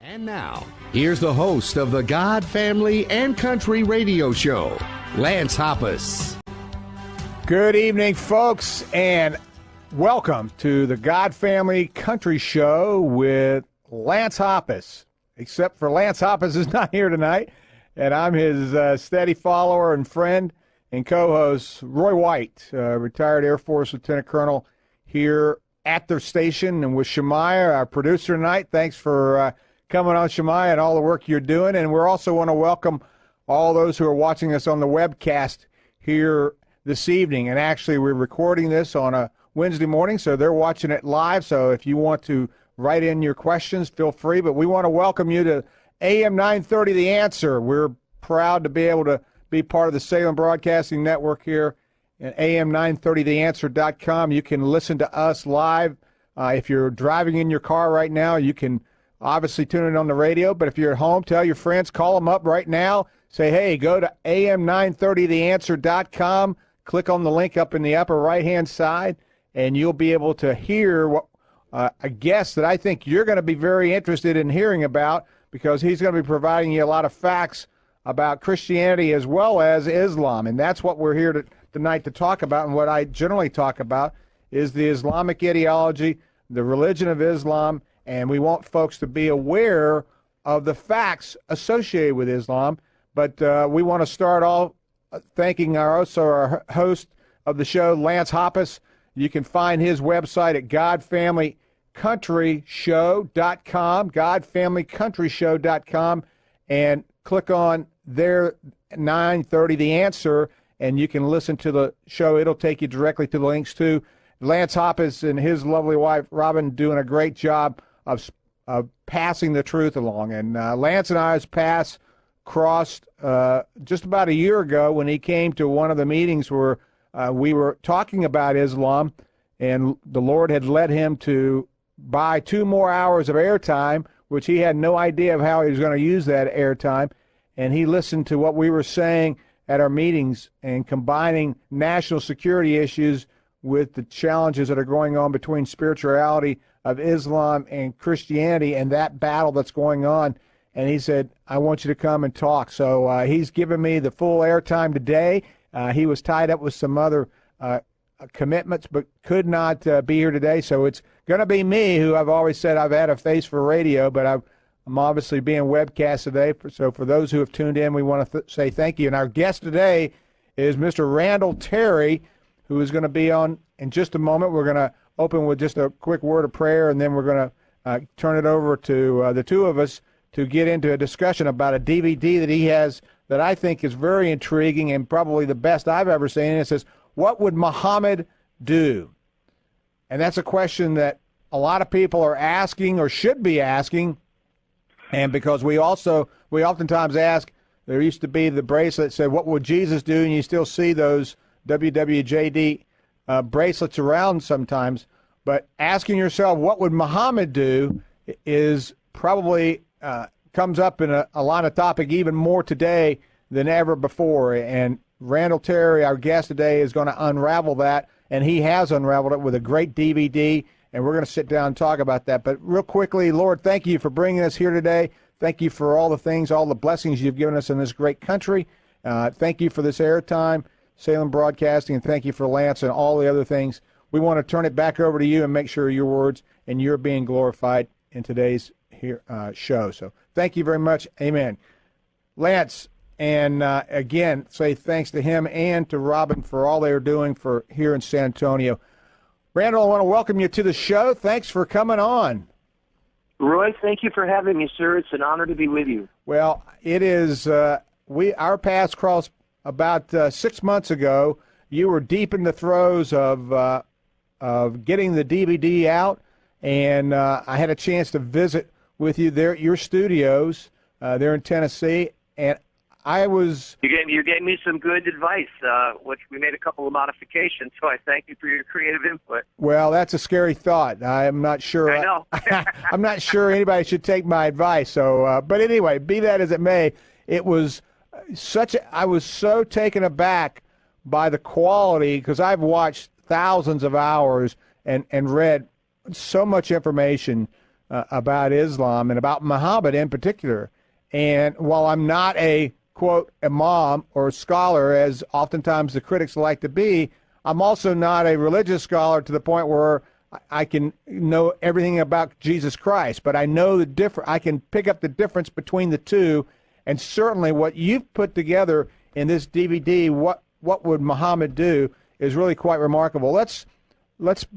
And now, here's the host of the God, Family, and Country radio show, Lance Hoppus. Good evening, folks, and welcome to the God, Family, Country show with Lance Hoppus. Except for Lance Hoppus is not here tonight, and I'm his steady follower and friend and co-host, Roy White, retired Air Force Lieutenant Colonel here at their station, and with Shemaiah, our producer tonight. Thanks for coming on, Shemaiah, and all the work you're doing. And we also want to welcome all those who are watching us on the webcast here this evening. And actually, we're recording this on a Wednesday morning, so they're watching it live. So if you want to write in your questions, feel free. But we want to welcome you to AM 930 The Answer. We're proud to be able to be part of the Salem Broadcasting Network here at am930theanswer.com. You can listen to us live. If you're driving in your car right now, you can obviously tune in on the radio, but if you're at home, tell your friends, call them up right now. Say, hey, go to am930theanswer.com, click on the link up in the upper right-hand side, and you'll be able to hear what a guest that I think you're going to be very interested in hearing about, because he's going to be providing you a lot of facts about Christianity as well as Islam, and that's what we're here tonight to talk about. And what I generally talk about is the Islamic ideology, the religion of Islam, and we want folks to be aware of the facts associated with Islam. But we want to start off thanking our host of the show, Lance Hoppus. You can find his website at godfamilycountryshow.com, godfamilycountryshow.com, and click on their 930 The Answer, and you can listen to the show. It'll take you directly to the links too. Lance Hoppus and his lovely wife, Robin, doing a great job of passing the truth along. And Lance and I's paths crossed just about a year ago when he came to one of the meetings where we were talking about Islam, and the Lord had led him to buy 2 more hours of airtime, which he had no idea of how he was going to use that airtime. And he listened to what we were saying at our meetings and combining national security issues with the challenges that are going on between spirituality of Islam and Christianity and that battle that's going on. And he said, I want you to come and talk. So he's given me the full airtime today. He was tied up with some other commitments, but could not be here today. So it's going to be me, who I've always said I've had a face for radio, but I'm obviously being webcast today. So for those who have tuned in, we want to say thank you. And our guest today is Mr. Randall Terry, who is going to be on in just a moment. We're going to open with just a quick word of prayer, and then we're going to turn it over to the two of us to get into a discussion about a DVD that he has that I think is very intriguing and probably the best I've ever seen. And it says, what would Muhammad do? And that's a question that a lot of people are asking or should be asking. And because we oftentimes ask, there used to be the bracelet that said, what would Jesus do? And you still see those WWJD bracelets around sometimes. But asking yourself, what would Muhammad do, is probably comes up in a lot of topic even more today than ever before. And Randall Terry, our guest today, is going to unravel that, and he has unraveled it with a great DVD, and we're going to sit down and talk about that. But real quickly, Lord, thank you for bringing us here today. Thank you for all the things, all the blessings you've given us in this great country. Thank you for this airtime, Salem Broadcasting, and thank you for Lance and all the other things. We want to turn it back over to you and make sure your words and you're being glorified in today's show. So thank you very much. Amen. Lance, and again, say thanks to him and to Robin for all they're doing for here in San Antonio. Randall, I want to welcome you to the show. Thanks for coming on. Roy, thank you for having me, sir. It's an honor to be with you. Well, it is. Our paths crossed about 6 months ago. You were deep in the throes of getting the DVD out, and I had a chance to visit with you there at your studios there in Tennessee, and I was... You gave me some good advice, which we made a couple of modifications, so I thank you for your creative input. Well, that's a scary thought. I'm not sure... I know. I'm not sure anybody should take my advice. So, but anyway, be that as it may, it was I was so taken aback by the quality, because I've watched thousands of hours and read so much information about Islam and about Muhammad in particular. And while I'm not a, quote, imam or scholar, as oftentimes the critics like to be, I'm also not a religious scholar to the point where I can know everything about Jesus Christ. But I know I can pick up the difference between the two. And certainly what you've put together in this DVD, What Would Muhammad Do, is really quite remarkable. Let's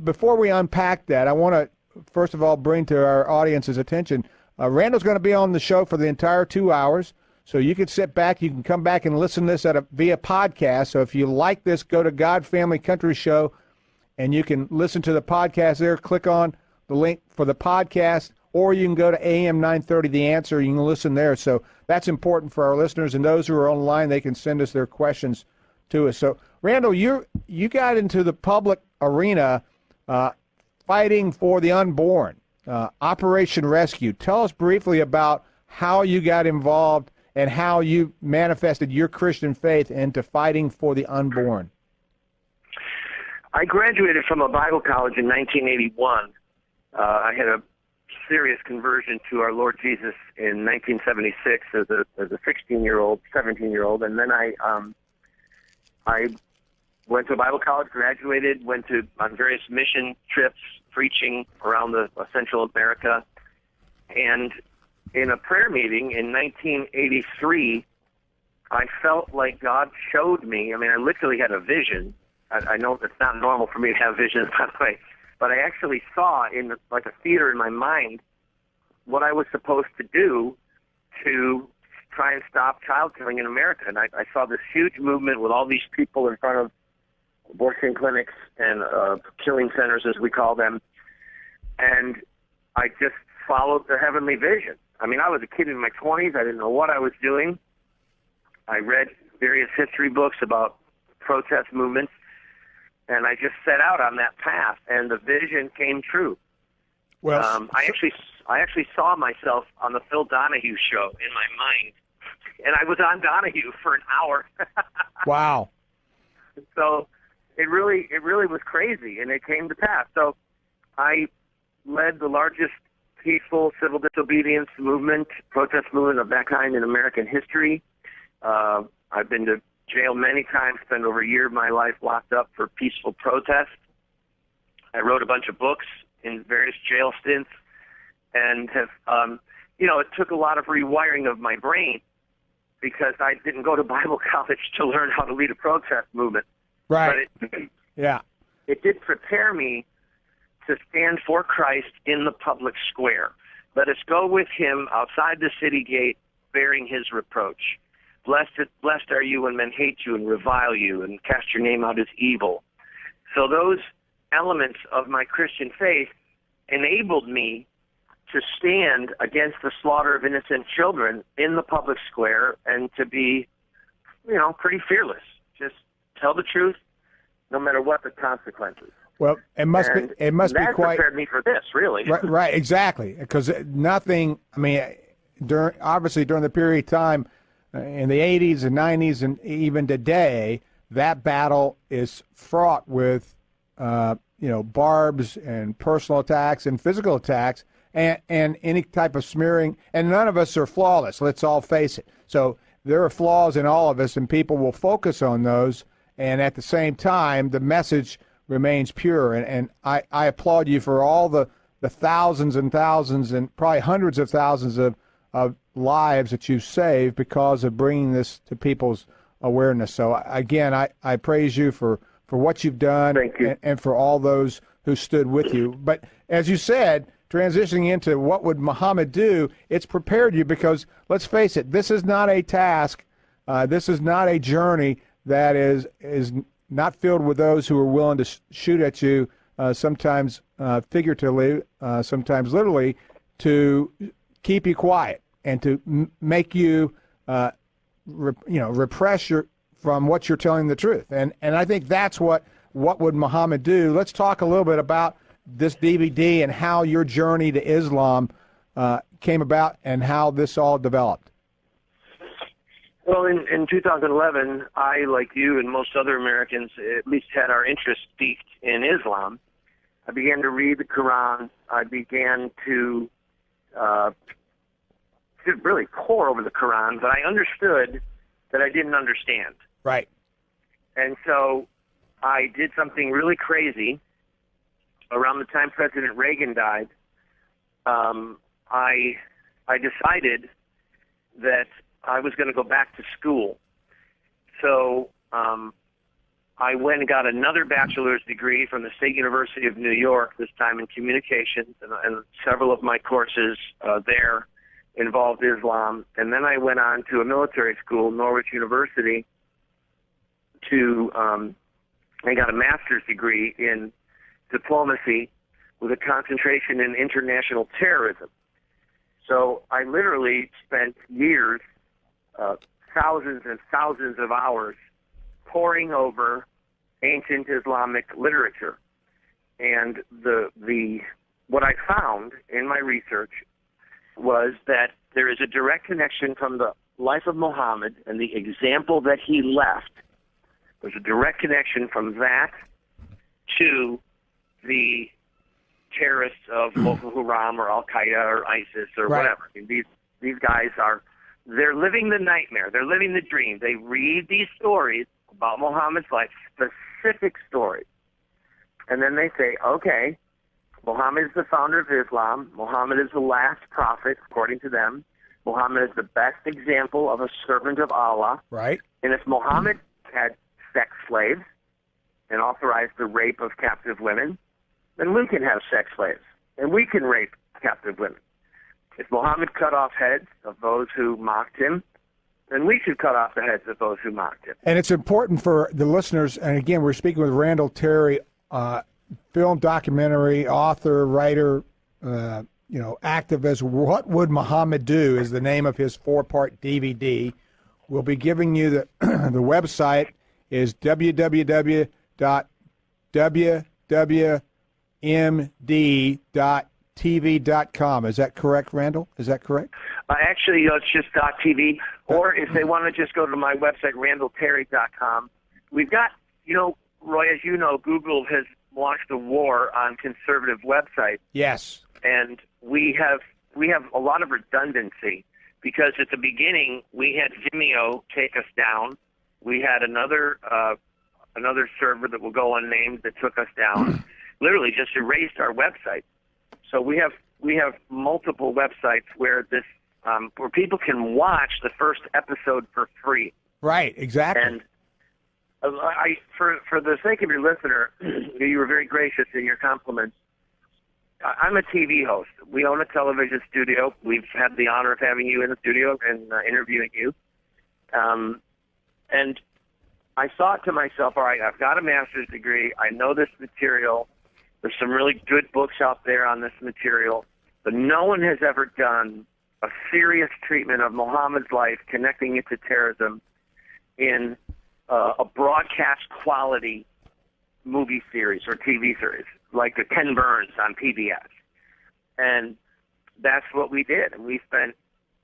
before we unpack that, I want to first of all bring to our audience's attention, Randall's going to be on the show for the entire 2 hours, so you can sit back, you can come back and listen to this via podcast. So if you like this, go to God Family Country Show, and you can listen to the podcast there. Click on the link for the podcast, or you can go to AM 930 The Answer. You can listen there. So that's important for our listeners, and those who are online, they can send us their questions to us. So Randall, you got into the public arena fighting for the unborn, Operation Rescue. Tell us briefly about how you got involved and how you manifested your Christian faith into fighting for the unborn. I graduated from a Bible college in 1981. I had a serious conversion to our Lord Jesus in 1976 as a 16-year-old, 17-year-old, and then I went to a Bible college, graduated, went on various mission trips, preaching around Central America. And in a prayer meeting in 1983, I felt like God showed me. I mean, I literally had a vision. I know it's not normal for me to have visions, by the way, but I actually saw in like a theater in my mind what I was supposed to do to try and stop child killing in America. And I saw this huge movement with all these people in front of abortion clinics and killing centers, as we call them. And I just followed the heavenly vision. I mean, I was a kid in my 20s. I didn't know what I was doing. I read various history books about protest movements, and I just set out on that path, and the vision came true. Well, I actually saw myself on the Phil Donahue show in my mind, and I was on Donahue for an hour. Wow. So it really was crazy, and it came to pass. So I led the largest peaceful civil disobedience movement, protest movement of that kind in American history. I've been to jail many times, spent over a year of my life locked up for peaceful protest. I wrote a bunch of books in various jail stints, and have, it took a lot of rewiring of my brain because I didn't go to Bible college to learn how to lead a protest movement. Right. But yeah. It did prepare me to stand for Christ in the public square. Let us go with him outside the city gate, bearing his reproach. Blessed are you when men hate you and revile you and cast your name out as evil. So those elements of my Christian faith enabled me to stand against the slaughter of innocent children in the public square and to be, pretty fearless. Just tell the truth, no matter what the consequences. Well, it must be that quite prepared me for this, really. Right, exactly. Because nothing. I mean, during the period of time in the 80s and 90s and even today, that battle is fraught with, barbs and personal attacks and physical attacks and any type of smearing. And none of us are flawless. Let's all face it. So there are flaws in all of us, and people will focus on those. And at the same time, the message remains pure. And I applaud you for all the thousands and thousands and probably hundreds of thousands of lives that you've saved because of bringing this to people's awareness. So, again, I praise you for what you've done. Thank you. And for all those who stood with you. But as you said, transitioning into what would Muhammad do, it's prepared you because, let's face it, this is not a task. This is not a journey that is not filled with those who are willing to shoot at you, sometimes figuratively, sometimes literally, to keep you quiet and to make you, repress from what you're telling the truth. And I think that's what would Muhammad do. Let's talk a little bit about this DVD and how your journey to Islam came about and how this all developed. Well, in 2011, I, like you and most other Americans, at least had our interest piqued in Islam. I began to read the Quran. I began to really pore over the Quran, but I understood that I didn't understand. Right. And so I did something really crazy. Around the time President Reagan died, I decided that I was going to go back to school. So I went and got another bachelor's degree from the State University of New York, this time in communications, and several of my courses there involved Islam. And then I went on to a military school, Norwich University, I got a master's degree in diplomacy with a concentration in international terrorism. So I literally spent years, thousands and thousands of hours, poring over ancient Islamic literature. And what I found in my research was that there is a direct connection from the life of Muhammad and the example that he left. There's a direct connection from that to the terrorists of Boko Haram or Al-Qaeda or ISIS or whatever. I mean, these guys they're living the nightmare. They're living the dream. They read these stories about Muhammad's life, specific stories. And then they say, okay, Muhammad is the founder of Islam. Muhammad is the last prophet, according to them. Muhammad is the best example of a servant of Allah. Right. And if Muhammad had sex slaves and authorized the rape of captive women, then we can have sex slaves and we can rape captive women. If Muhammad cut off heads of those who mocked him, then we should cut off the heads of those who mocked him. And it's important for the listeners, and again, we're speaking with Randall Terry, film documentary, author, writer, activist. What Would Muhammad Do is the name of his 4-part DVD. We'll be giving you the website is www.md.tv.com. Is that correct, Randall? Is that correct? Actually, it's just .tv. Or if they want to just go to my website, randallterry.com. We've got, Roy, as you know, Google has launched a war on conservative websites. Yes. And we have a lot of redundancy because at the beginning we had Vimeo take us down. We had another server that will go unnamed that took us down. Literally just erased our website. So we have multiple websites where where people can watch the first episode for free. Right, exactly. And for the sake of your listener, you were very gracious in your compliments. I'm a TV host. We own a television studio. We've had the honor of having you in the studio and interviewing you. And I thought to myself, all right, I've got a master's degree. I know this material. There's some really good books out there on this material. But no one has ever done a serious treatment of Muhammad's life, connecting it to terrorism in a broadcast quality movie series or TV series, like the Ken Burns on PBS. And that's what we did. And we spent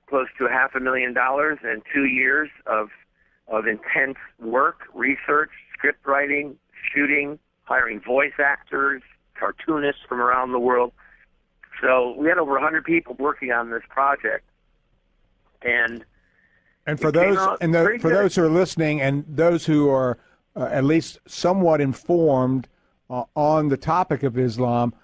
close to $500,000 and 2 years of intense work, research, script writing, shooting, hiring voice actors, cartoonists from around the world. So we had over 100 people working on this project. And for those those who are listening and those who are at least somewhat informed on the topic of Islam,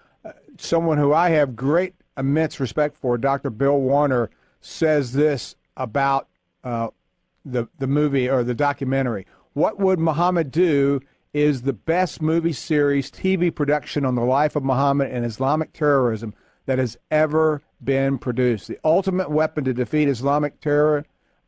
someone who I have great immense respect for, Dr. Bill Warner, says this about the movie or the documentary. What Would Muhammad Do is the best movie series TV production on the life of Muhammad and Islamic terrorism that has ever been produced. The ultimate weapon to defeat Islamic terror,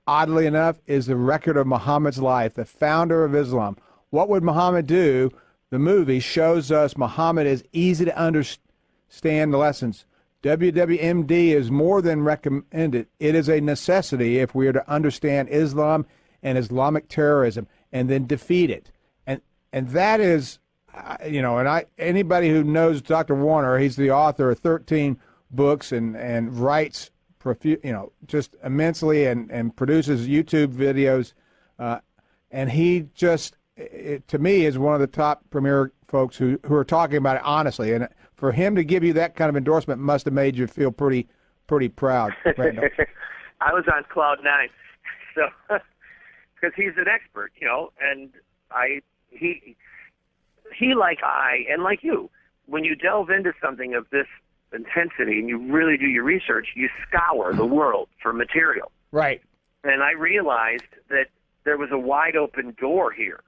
oddly enough, is the record of Muhammad's life, the founder of Islam. What Would Muhammad Do? The movie shows us Muhammad is easy to understand the lessons. WWMD is more than recommended. It is a necessity if we are to understand Islam and Islamic terrorism and then defeat it. And that is, anybody who knows Dr. Warner, he's the author of 13 books and writes, just immensely and produces YouTube videos. And he just, to me, is one of the top premier folks who are talking about it honestly. And for him to give you that kind of endorsement must have made you feel pretty pretty proud, Randall. I was on cloud nine, so because he's an expert, and he like I and like you, when you delve into something of this intensity and you really do your research, you scour the world for material. Right. And I realized that there was a wide open door here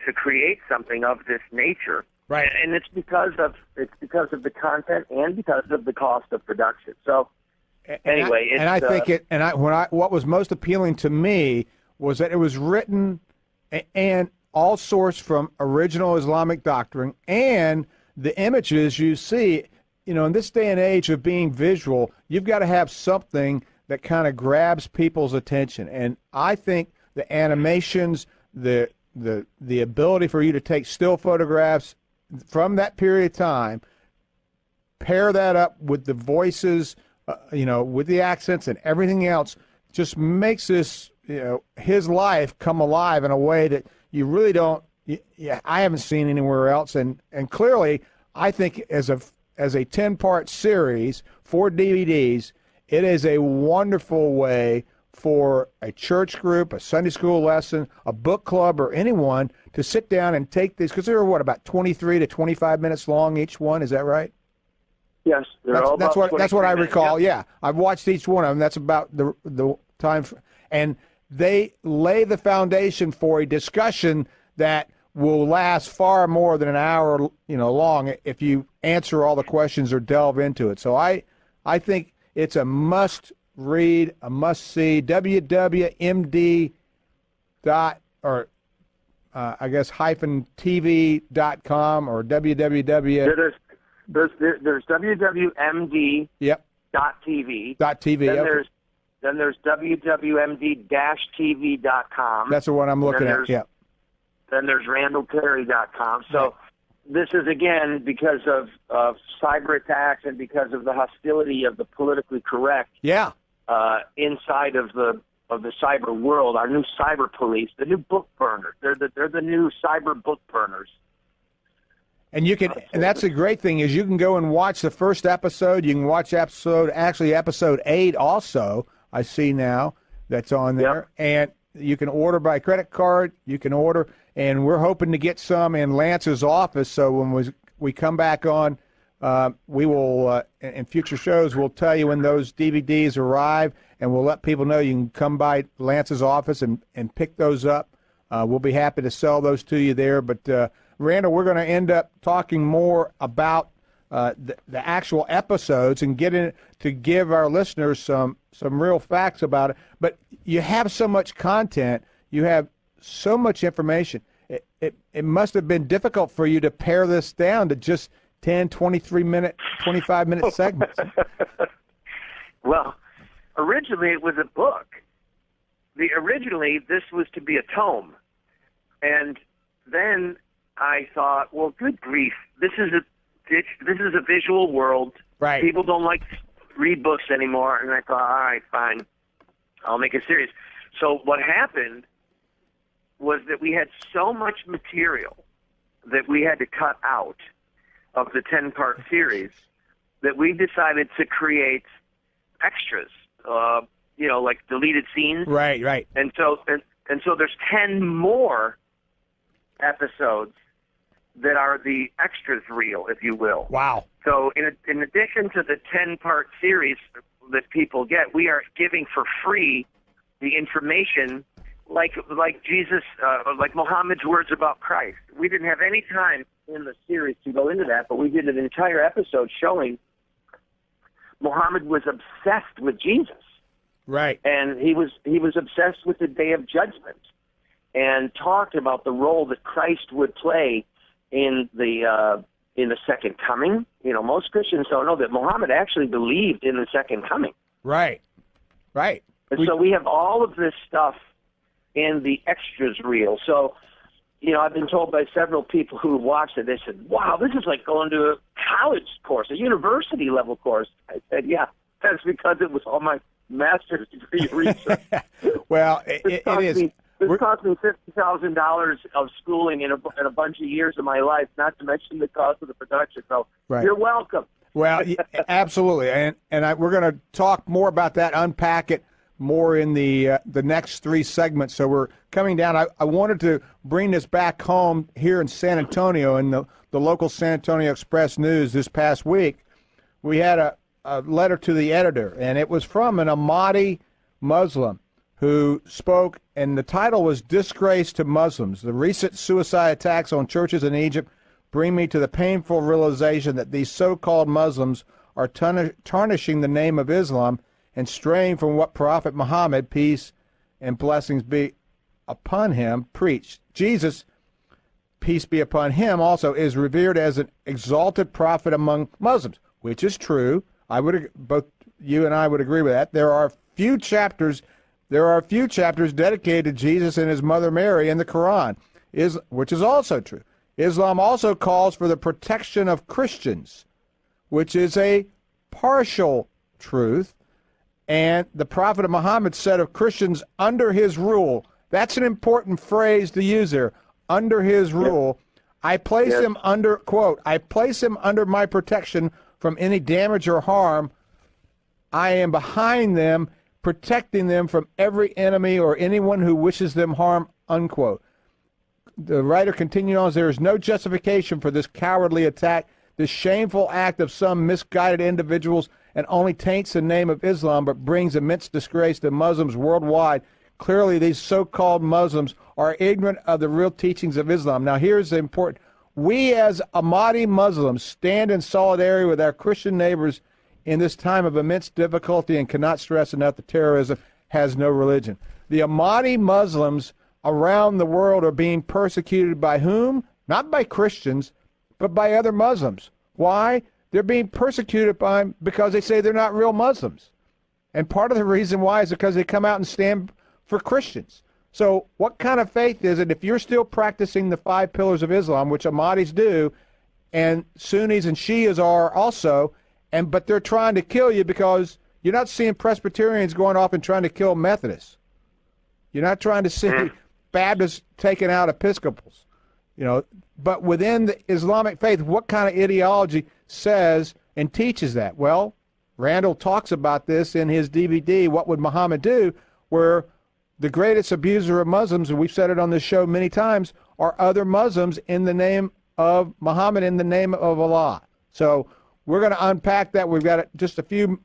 to create something of this nature. Right. And it's because of the content and because of the cost of production. So anyway, what was most appealing to me was that it was written and all sourced from original Islamic doctrine, and the images you see, in this day and age of being visual, you've got to have something that kind of grabs people's attention. And I think the animations, the ability for you to take still photographs from that period of time, pair that up with the voices, with the accents and everything else, just makes this, his life come alive in a way that you really don't. I haven't seen anywhere else, and clearly, I think as a 10-part series, 4 DVDs, it is a wonderful way for a church group, a Sunday school lesson, a book club, or anyone to sit down and take these, because they're about 23 to 25 minutes long each one. Is that right? Yes, that's what I recall. Yep. Yeah, I've watched each one of them. That's about the time, and they lay the foundation for a discussion that will last far more than an hour, long if you answer all the questions or delve into it. So I think it's a must read, a must see. www.md hyphen TV.com or www. There's www.md. Yep. .tv. .tv. Then there's www.md-tv.com. That's the one I'm looking at. Yeah. Then there's randallterry.com. So this is, again, because of cyber attacks and because of the hostility of the politically correct. Yeah. Inside of the cyber world, our new cyber police, the new book burners. They're the new cyber book burners. And you can, and that's the great thing is you can go and watch the first episode. You can watch episode 8 also. I see now that's on there, Yep. and you can order by credit card. You can order, and we're hoping to get some in Lance's office. So when we come back on, we will in future shows we'll tell you when those DVDs arrive, and we'll let people know you can come by Lance's office and pick those up. We'll be happy to sell those to you there, but. Randall, we're going to end up talking more about the actual episodes and getting to give our listeners some real facts about it. But you have so much content, you have so much information. It must have been difficult for you to pare this down to just 10, 23-minute, 25-minute segments. Well, originally it was a book. Originally this was to be a tome, and then I thought, well, good grief, this is a visual world. Right. People don't like to read books anymore, and I thought, all right, fine, I'll make it serious. So what happened was that we had so much material that we had to cut out of the 10-part series that we decided to create extras, like deleted scenes. Right. And so there's 10 more episodes that are the extras reel, if you will. Wow. So in addition to the 10-part series that people get, we are giving for free the information like Jesus, like Muhammad's words about Christ. We didn't have any time in the series to go into that, but we did an entire episode showing Muhammad was obsessed with Jesus. Right. And he was obsessed with the Day of Judgment and talked about the role that Christ would play in the second coming. Most Christians don't know that Muhammad actually believed in the second coming. Right. And so we have all of this stuff in the extras reel. So, I've been told by several people who watched it, they said, wow, this is like going to a college course, a university level course. I said, yeah, that's because it was all my master's degree research. Well, it is. This cost me $50,000 of schooling in a bunch of years of my life, not to mention the cost of the production. So You're welcome. Well, absolutely, we're going to talk more about that, unpack it more in the next three segments. So we're coming down. I wanted to bring this back home here in San Antonio, in the local San Antonio Express News this past week. We had a letter to the editor, and it was from an Ahmadi Muslim who spoke, and the title was "Disgrace to Muslims. The recent suicide attacks on churches in Egypt bring me to the painful realization that these so-called Muslims are tarnishing the name of Islam and straying from what Prophet Muhammad, peace and blessings be upon him, preached. Jesus, peace be upon him, also is revered as an exalted prophet among Muslims, which is true. Both you and I would agree with that. There are a few chapters dedicated to Jesus and his mother Mary in the Quran, which is also true. Islam also calls for the protection of Christians, which is a partial truth. And the Prophet Muhammad said of Christians under his rule, that's an important phrase to use there, under his rule, I place him under, quote, I place him under my protection from any damage or harm. I am behind them, protecting them from every enemy or anyone who wishes them harm, unquote. The writer continued on, there is no justification for this cowardly attack, this shameful act of some misguided individuals, and only taints the name of Islam but brings immense disgrace to Muslims worldwide. Clearly, these so-called Muslims are ignorant of the real teachings of Islam. Now, here's the important. We as Ahmadi Muslims stand in solidarity with our Christian neighbors in this time of immense difficulty and cannot stress enough that terrorism has no religion. The Ahmadi Muslims around the world are being persecuted by whom? Not by Christians, but by other Muslims. Why? They're being persecuted by them because they say they're not real Muslims. And part of the reason why is because they come out and stand for Christians. So what kind of faith is it if you're still practicing the 5 pillars of Islam, which Ahmadis do, and Sunnis and Shias are also, but they're trying to kill you because you're not seeing Presbyterians going off and trying to kill Methodists. You're not trying to see Baptists taking out Episcopals. But within the Islamic faith, what kind of ideology says and teaches that? Well, Randall talks about this in his DVD, What Would Muhammad Do?, where the greatest abuser of Muslims, and we've said it on this show many times, are other Muslims in the name of Muhammad, in the name of Allah. So we're going to unpack that. We've got just a few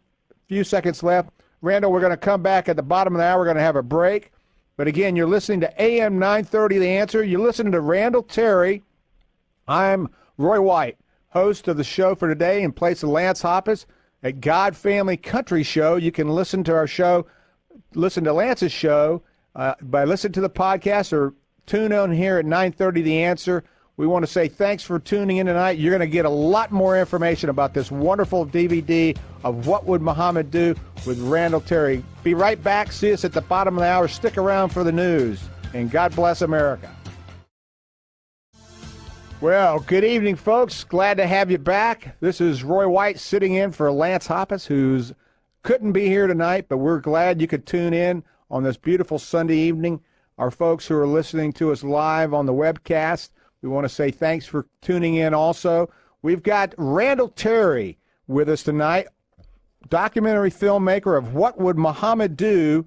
seconds left. Randall, we're going to come back at the bottom of the hour. We're going to have a break. But again, you're listening to AM 930, The Answer. You're listening to Randall Terry. I'm Roy White, host of the show for today in place of Lance Hoppes at God Family Country Show. You can listen to our show, listen to Lance's show by listening to the podcast or tune in here at 930 The Answer. We want to say thanks for tuning in tonight. You're going to get a lot more information about this wonderful DVD of What Would Muhammad Do with Randall Terry. Be right back. See us at the bottom of the hour. Stick around for the news. And God bless America. Well, good evening, folks. Glad to have you back. This is Roy White sitting in for Lance Hoppes, who couldn't be here tonight, but we're glad you could tune in on this beautiful Sunday evening. Our folks who are listening to us live on the webcast, we want to say thanks for tuning in also. We've got Randall Terry with us tonight, documentary filmmaker of What Would Muhammad Do?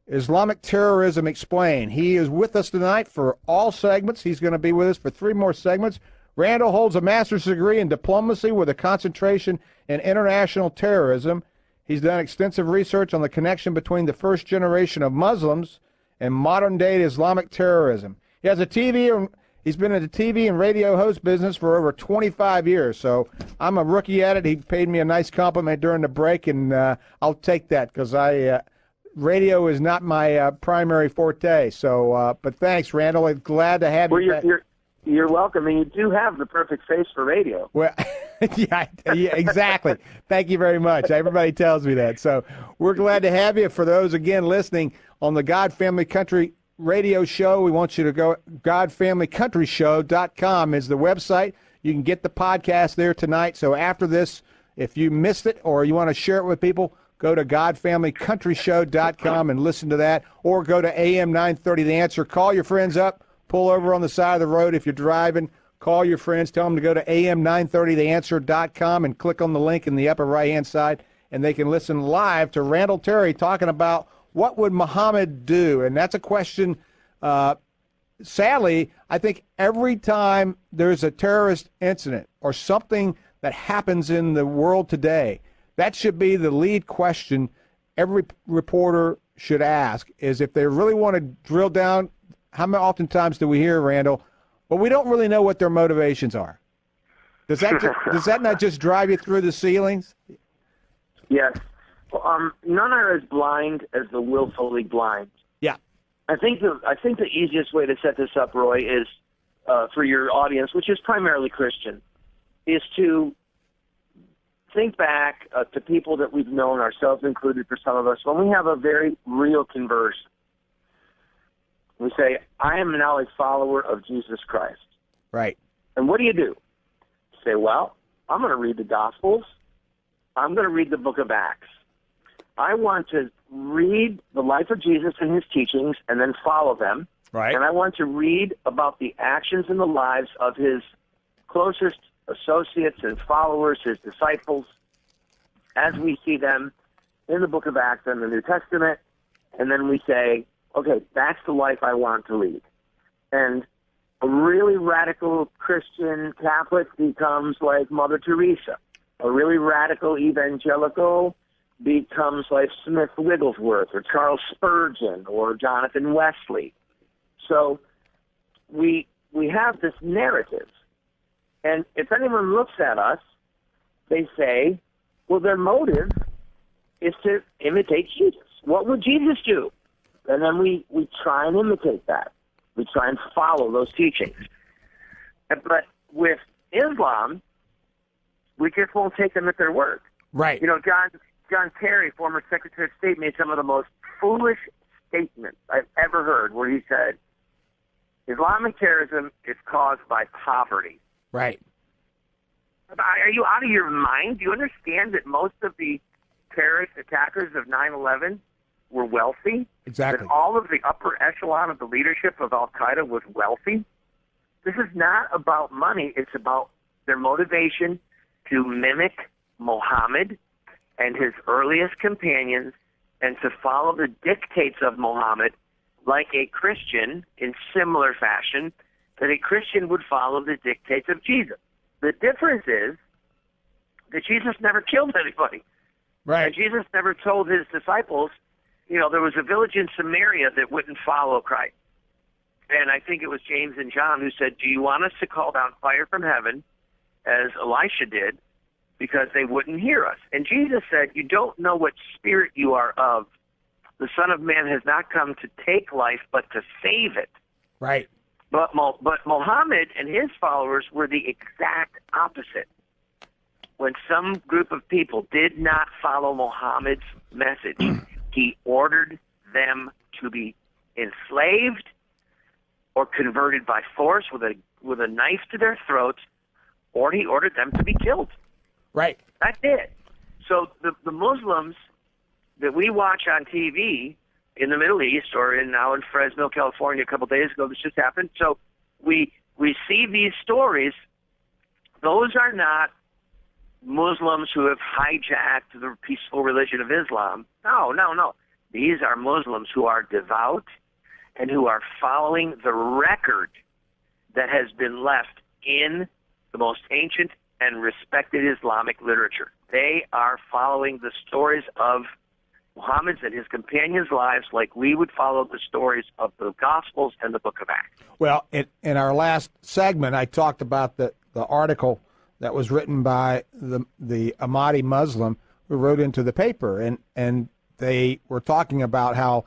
Islamic Terrorism Explained. He is with us tonight for all segments. He's going to be with us for 3 more segments. Randall holds a master's degree in diplomacy with a concentration in international terrorism. He's done extensive research on the connection between the first generation of Muslims and modern-day Islamic terrorism. He's been in the TV and radio host business for over 25 years, so I'm a rookie at it. He paid me a nice compliment during the break, and I'll take that because radio is not my primary forte. So, but thanks, Randall. I'm glad to have you back. You're welcome, and you do have the perfect face for radio. Well, yeah, exactly. Thank you very much. Everybody tells me that. So we're glad to have you. For those, again, listening on the God Family Country radio show, we want you to go. GodFamilyCountryShow.com is the website. You can get the podcast there tonight. So after this, if you missed it or you want to share it with people, go to GodFamilyCountryShow.com and listen to that, or go to AM 930 The Answer. Call your friends up. Pull over on the side of the road if you're driving. Call your friends. Tell them to go to am930theanswer.com and click on the link in the upper right-hand side, and they can listen live to Randall Terry talking about what would Muhammad do. And that's a question, sadly, I think every time there's a terrorist incident or something that happens in the world today, that should be the lead question every reporter should ask, is if they really want to drill down. How many oftentimes do we hear, Randall, but we don't really know what their motivations are? Does that not just drive you through the ceilings? Yes. Well, none are as blind as the willfully blind. Yeah. I think the easiest way to set this up, Roy, is for your audience, which is primarily Christian, is to think back to people that we've known, ourselves included for some of us, when we have a very real conversion. We say, I am now a follower of Jesus Christ. Right. And what do? You say, well, I'm going to read the Gospels. I'm going to read the book of Acts. I want to read the life of Jesus and his teachings and then follow them. Right. And I want to read about the actions and the lives of his closest associates and followers, his disciples, as we see them in the book of Acts and the New Testament. And then we say, okay, that's the life I want to lead. And a really radical Christian Catholic becomes like Mother Teresa. A really radical evangelical becomes like Smith Wigglesworth or Charles Spurgeon or Jonathan Wesley. So we have this narrative. And if anyone looks at us, they say, well, their motive is to imitate Jesus. What would Jesus do? And then we try and imitate that. We try and follow those teachings. But with Islam, we just won't take them at their word. Right. You know, John Kerry, former Secretary of State, made some of the most foolish statements I've ever heard, where he said, Islamic terrorism is caused by poverty. Right. Are you out of your mind? Do you understand that most of the terrorist attackers of 9/11 were wealthy? Exactly. That all of the upper echelon of the leadership of Al-Qaeda was wealthy? This is not about money. It's about their motivation to mimic Muhammad and his earliest companions and to follow the dictates of Muhammad like a Christian in similar fashion that a Christian would follow the dictates of Jesus. The difference is that Jesus never killed anybody. Right. And Jesus never told his disciples, you know, there was a village in Samaria that wouldn't follow Christ. And I think it was James and John who said, do you want us to call down fire from heaven, as Elisha did, because they wouldn't hear us? And Jesus said, you don't know what spirit you are of. The Son of Man has not come to take life, but to save it. Right. But Muhammad and his followers were the exact opposite. When some group of people did not follow Muhammad's message, he ordered them to be enslaved or converted by force with a knife to their throats, or he ordered them to be killed. Right. That's it. So the Muslims that we watch on TV in the Middle East or now in Fresno, California, a couple days ago, this just happened. So we see these stories. Those are not Muslims who have hijacked the peaceful religion of Islam. No. These are Muslims who are devout and who are following the record that has been left in the most ancient and respected Islamic literature. They are following the stories of Muhammad's and his companions' lives like we would follow the stories of the Gospels and the Book of Acts. Well, in our last segment, I talked about the article that was written by the Ahmadi Muslim who wrote into the paper, and they were talking about how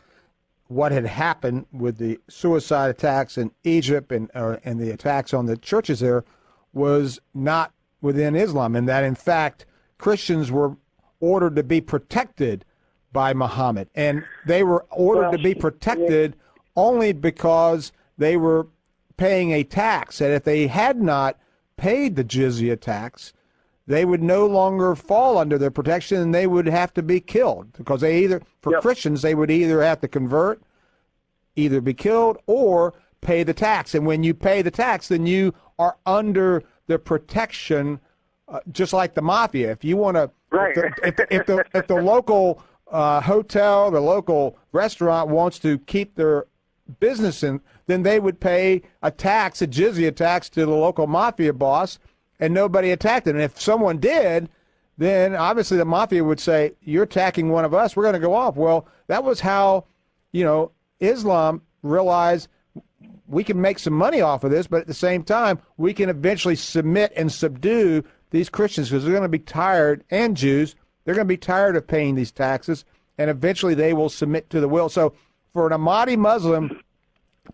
what had happened with the suicide attacks in Egypt and the attacks on the churches there was not within Islam, and that in fact Christians were ordered to be protected by Muhammad, and they were ordered to be protected only because they were paying a tax, and if they had not paid the jizya tax, they would no longer fall under their protection, and they would have to be killed, because Christians, they would either have to convert, either be killed, or pay the tax. And when you pay the tax, then you are under the protection, just like the mafia. If you want to, Right. if the local hotel, the local restaurant wants to keep their business in, then they would pay a tax, a jizya tax, to the local mafia boss, and nobody attacked it. And if someone did, then obviously the mafia would say, "You're attacking one of us. We're going to go off." Well, that was how, Islam realized we can make some money off of this, but at the same time, we can eventually submit and subdue these Christians, because they're going to be tired, and Jews, they're going to be tired of paying these taxes, and eventually they will submit to the will. So for an Ahmadi Muslim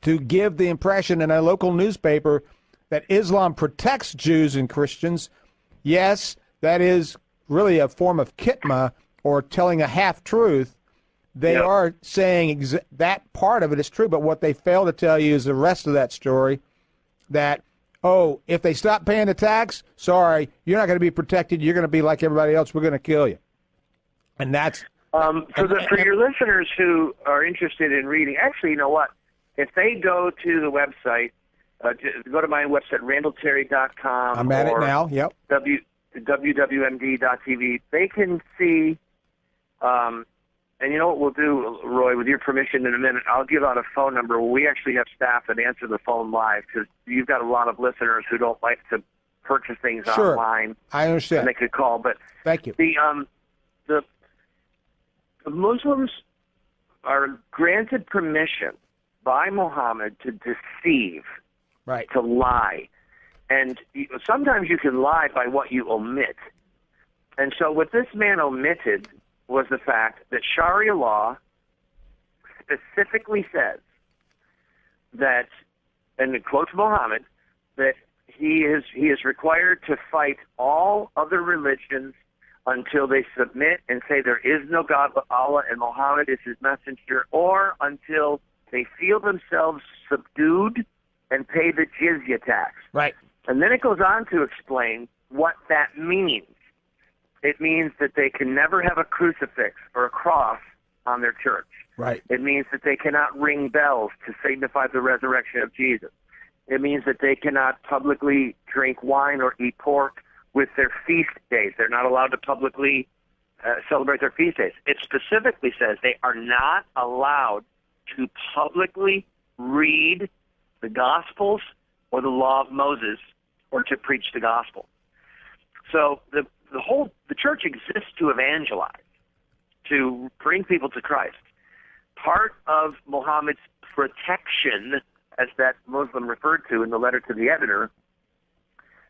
to give the impression in a local newspaper that Islam protects Jews and Christians, yes, that is really a form of kitma, or telling a half-truth. They are saying that part of it is true, but what they fail to tell you is the rest of that story, that, if they stop paying the tax, sorry, you're not going to be protected. You're going to be like everybody else. We're going to kill you. And that's... For your listeners who are interested in reading, actually, you know what? If they go to the website, go to my website, randallterry.com. I'm at it now, yep. wwmd.tv, they can see... and you know what we'll do, Roy, with your permission in a minute, I'll give out a phone number where we actually have staff that answer the phone live, because you've got a lot of listeners who don't like to purchase things online. I understand. And they could call. But thank you. The Muslims are granted permission by Muhammad to deceive, right, to lie. And sometimes you can lie by what you omit. And so what this man omitted was the fact that Sharia law specifically says that, and it quotes Muhammad, that he is required to fight all other religions until they submit and say there is no God but Allah and Muhammad is his messenger, or until they feel themselves subdued and pay the jizya tax. Right. And then it goes on to explain what that means. It means that they can never have a crucifix or a cross on their church. Right. It means that they cannot ring bells to signify the resurrection of Jesus. It means that they cannot publicly drink wine or eat pork with their feast days. They're not allowed to publicly celebrate their feast days. It specifically says they are not allowed to publicly read the Gospels or the Law of Moses or to preach the Gospel. So the church exists to evangelize, to bring people to Christ. Part of Muhammad's protection, as that Muslim referred to in the letter to the editor,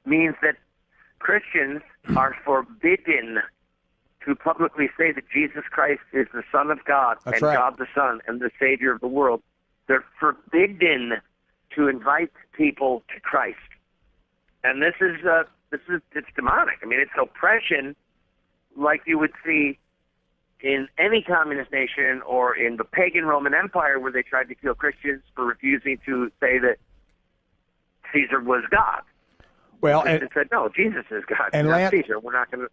means that Christians are forbidden to publicly say that Jesus Christ is the Son of God, That's and right. God the Son and the Savior of the world. They're forbidden to invite people to Christ. And this is it's demonic. I mean, it's oppression like you would see in any communist nation or in the pagan Roman Empire, where they tried to kill Christians for refusing to say that Caesar was God. Well, and said, no, Jesus is God, and not Lance, Caesar. We're not going to...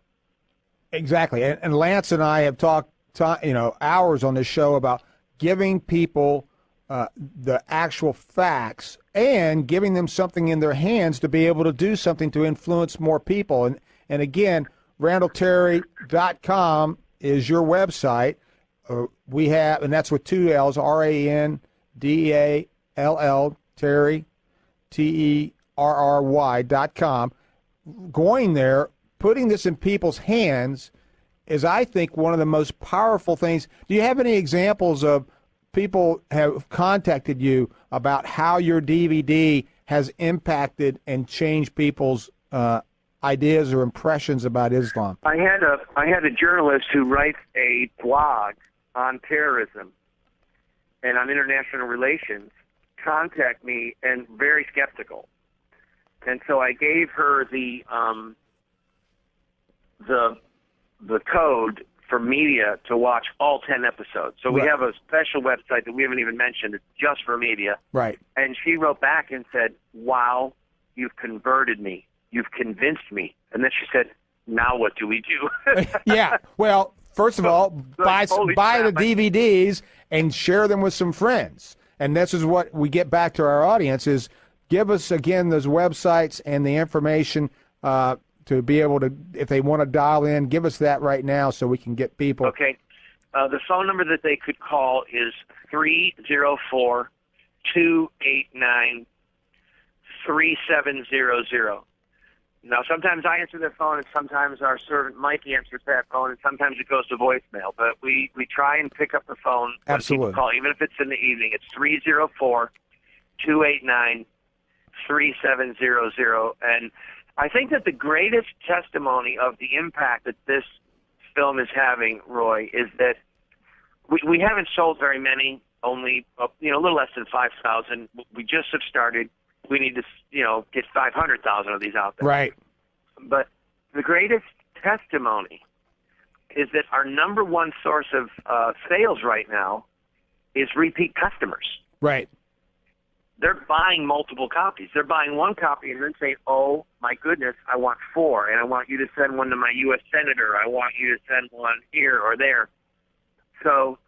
Exactly. And Lance and I have talked hours on this show about giving people the actual facts and giving them something in their hands to be able to do something to influence more people. And again, randallterry.com is your website. We have, and that's with two L's, RANDALL, Terry, TERRY.com. Going there, putting this in people's hands is, I think, one of the most powerful things. Do you have any examples of people have contacted you about how your DVD has impacted and changed people's ideas or impressions about Islam? I had a journalist who writes a blog on terrorism and on international relations contact me, and very skeptical. And so I gave her the code for media to watch all 10 episodes. So we have a special website that we haven't even mentioned. It's just for media. Right. And she wrote back and said, "Wow, you've converted me. You've convinced me." And then she said, "Now what do we do?" Yeah. Well, first of all, buy the DVDs and share them with some friends. And this is what we get back to our audience is, give us, again, those websites and the information to be able to, if they want to dial in, give us that right now so we can get people. Okay. The phone number that they could call is 304-289-3700. Now, sometimes I answer their phone, and sometimes our servant Mike answers that phone, and sometimes it goes to voicemail. But we try and pick up the phone when Absolutely. people call, even if it's in the evening. It's 304-289-3700. And I think that the greatest testimony of the impact that this film is having, Roy, is that we haven't sold very many, only a little less than 5,000. We just have started. We need to, get 500,000 of these out there. Right. But the greatest testimony is that our number one source of sales right now is repeat customers. Right. They're buying multiple copies. They're buying one copy and then saying, oh, my goodness, I want 4, and I want you to send one to my U.S. Senator. I want you to send one here or there. So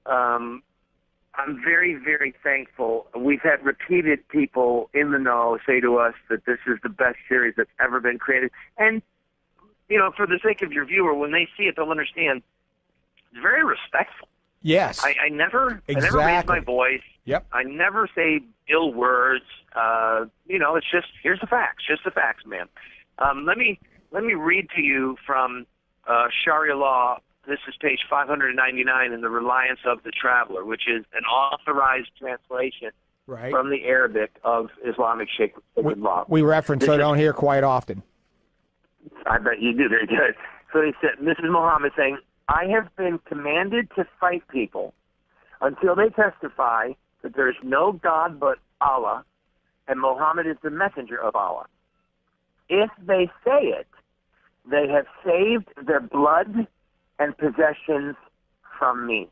I'm very, very thankful. We've had repeated people in the know say to us that this is the best series that's ever been created. And, for the sake of your viewer, when they see it, they'll understand it's very respectful. Yes. I never Exactly. raise my voice. Yep. I never say ill words. It's just, here's the facts. Just the facts, man. Let me read to you from Sharia law. This is page 599 in The Reliance of the Traveler, which is an authorized translation from the Arabic of Islamic sacred law. We reference it on here quite often. I bet you do. Very good. So he said, this is Muhammad saying, I have been commanded to fight people until they testify that there is no God but Allah, and Muhammad is the messenger of Allah. If they say it, they have saved their blood and possessions from me.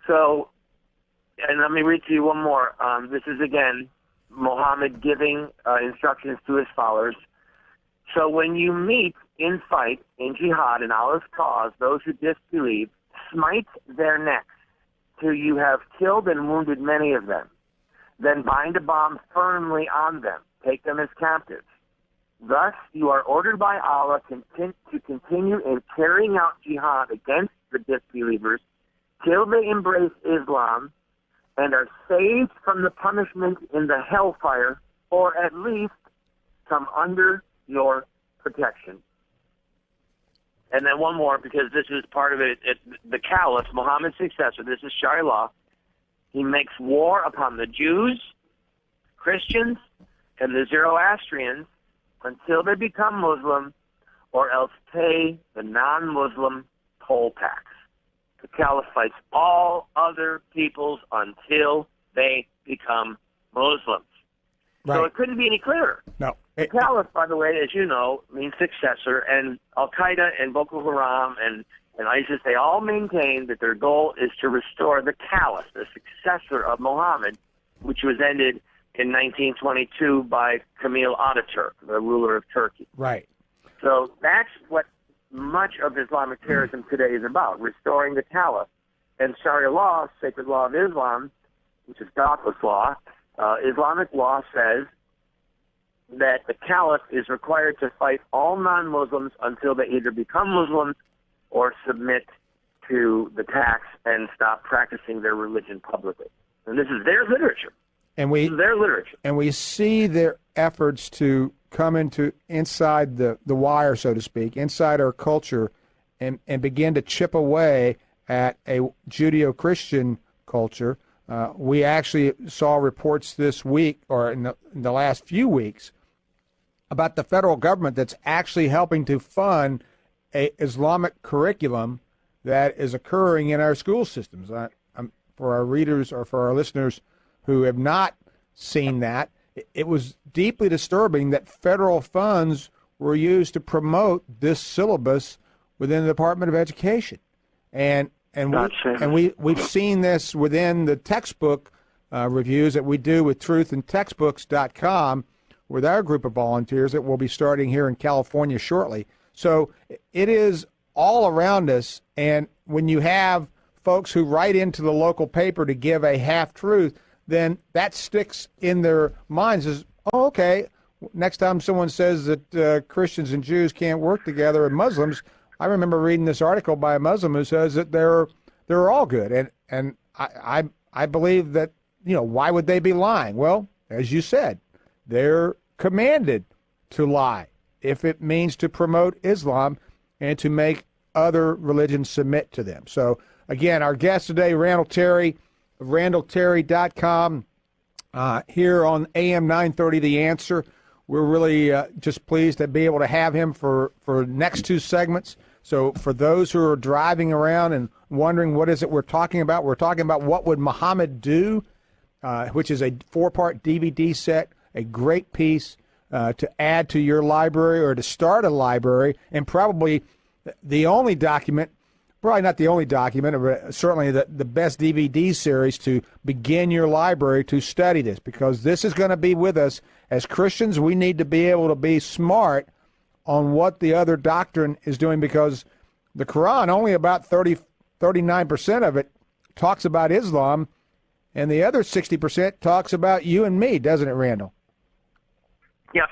So, and let me read to you one more. This is, again, Muhammad giving instructions to his followers. So when you meet in fight, in jihad, in Allah's cause, those who disbelieve, smite their necks till you have killed and wounded many of them. Then bind a bomb firmly on them. Take them as captives. Thus, you are ordered by Allah to continue in carrying out jihad against the disbelievers till they embrace Islam and are saved from the punishment in the hellfire, or at least come under your protection. And then one more, because this is part of it. The Caliph, Muhammad's successor, this is Sharia law, he makes war upon the Jews, Christians, and the Zoroastrians until they become Muslim, or else pay the non-Muslim poll tax. The Caliph fights all other peoples until they become Muslims. Right. So it couldn't be any clearer. No. The Caliph, by the way, as you know, means successor, and Al-Qaeda and Boko Haram and ISIS, they all maintain that their goal is to restore the Caliph, the successor of Muhammad, which was ended in 1922 by Kemal Ataturk, the ruler of Turkey. Right. So that's what much of Islamic terrorism today is about, restoring the Caliph. And Sharia law, sacred law of Islam, which is godless law, Islamic law says that the Caliph is required to fight all non-Muslims until they either become Muslims or submit to the tax and stop practicing their religion publicly. And this is their literature. And we see their efforts to come inside the wire, so to speak, inside our culture, and begin to chip away at a Judeo-Christian culture. We actually saw reports this week, or in the last few weeks, about the federal government that's actually helping to fund a Islamic curriculum that is occurring in our school systems. For our readers or for our listeners who have not seen that, it was deeply disturbing that federal funds were used to promote this syllabus within the Department of Education. And we've seen this within the textbook reviews that we do with truthandtextbooks.com with our group of volunteers that will be starting here in California shortly. So it is all around us, and when you have folks who write into the local paper to give a half-truth, then that sticks in their minds as, oh, okay, next time someone says that Christians and Jews can't work together and Muslims, I remember reading this article by a Muslim who says that they're all good. And I believe that, why would they be lying? Well, as you said, they're commanded to lie if it means to promote Islam and to make other religions submit to them. So, again, our guest today, Randall Terry of randallterry.com, here on AM 930, The Answer. We're really just pleased to be able to have him for next two segments. So for those who are driving around and wondering what is it we're talking about What Would Muhammad Do, which is a 4-part DVD set, a great piece to add to your library or to start a library, and probably the only document, probably not the only document, but certainly the best DVD series to begin your library to study this, because this is going to be with us. As Christians, we need to be able to be smart on what the other doctrine is doing, because the Quran, only about 39% of it talks about Islam, and the other 60% talks about you and me, doesn't it, Randall? Yeah.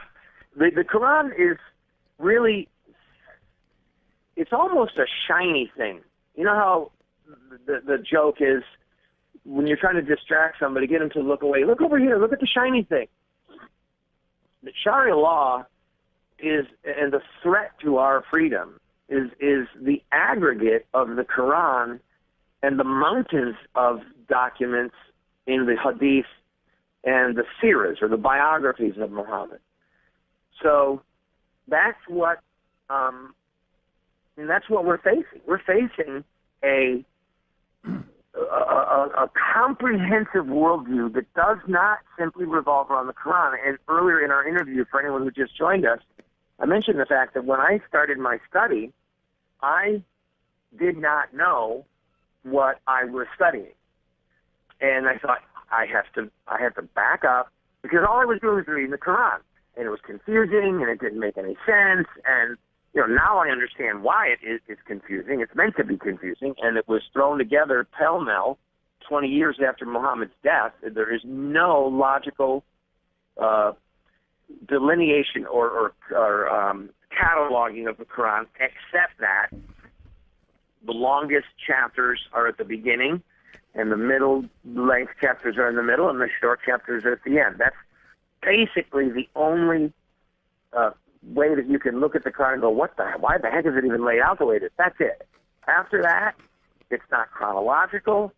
The Quran is really, it's almost a shiny thing. You know how the joke is when you're trying to distract somebody, get them to look away. Look over here. Look at the shiny thing. The Sharia law is, and the threat to our freedom is the aggregate of the Quran and the mountains of documents in the Hadith and the Siras, or the biographies of Muhammad. So that's what we're facing. We're facing a comprehensive worldview that does not simply revolve around the Quran. And earlier in our interview, for anyone who just joined us, I mentioned the fact that when I started my study, I did not know what I was studying. And I thought, I have to back up, because all I was doing was reading the Quran. And it was confusing, and it didn't make any sense. And, now I understand why it's confusing. It's meant to be confusing, and it was thrown together pell-mell 20 years after Muhammad's death. There is no logical delineation or cataloging of the Quran, except that the longest chapters are at the beginning, and the middle-length chapters are in the middle, and the short chapters are at the end. That's basically the only way that you can look at the Quran and go, why the heck is it even laid out the way it is? That's it. After that, it's not chronological,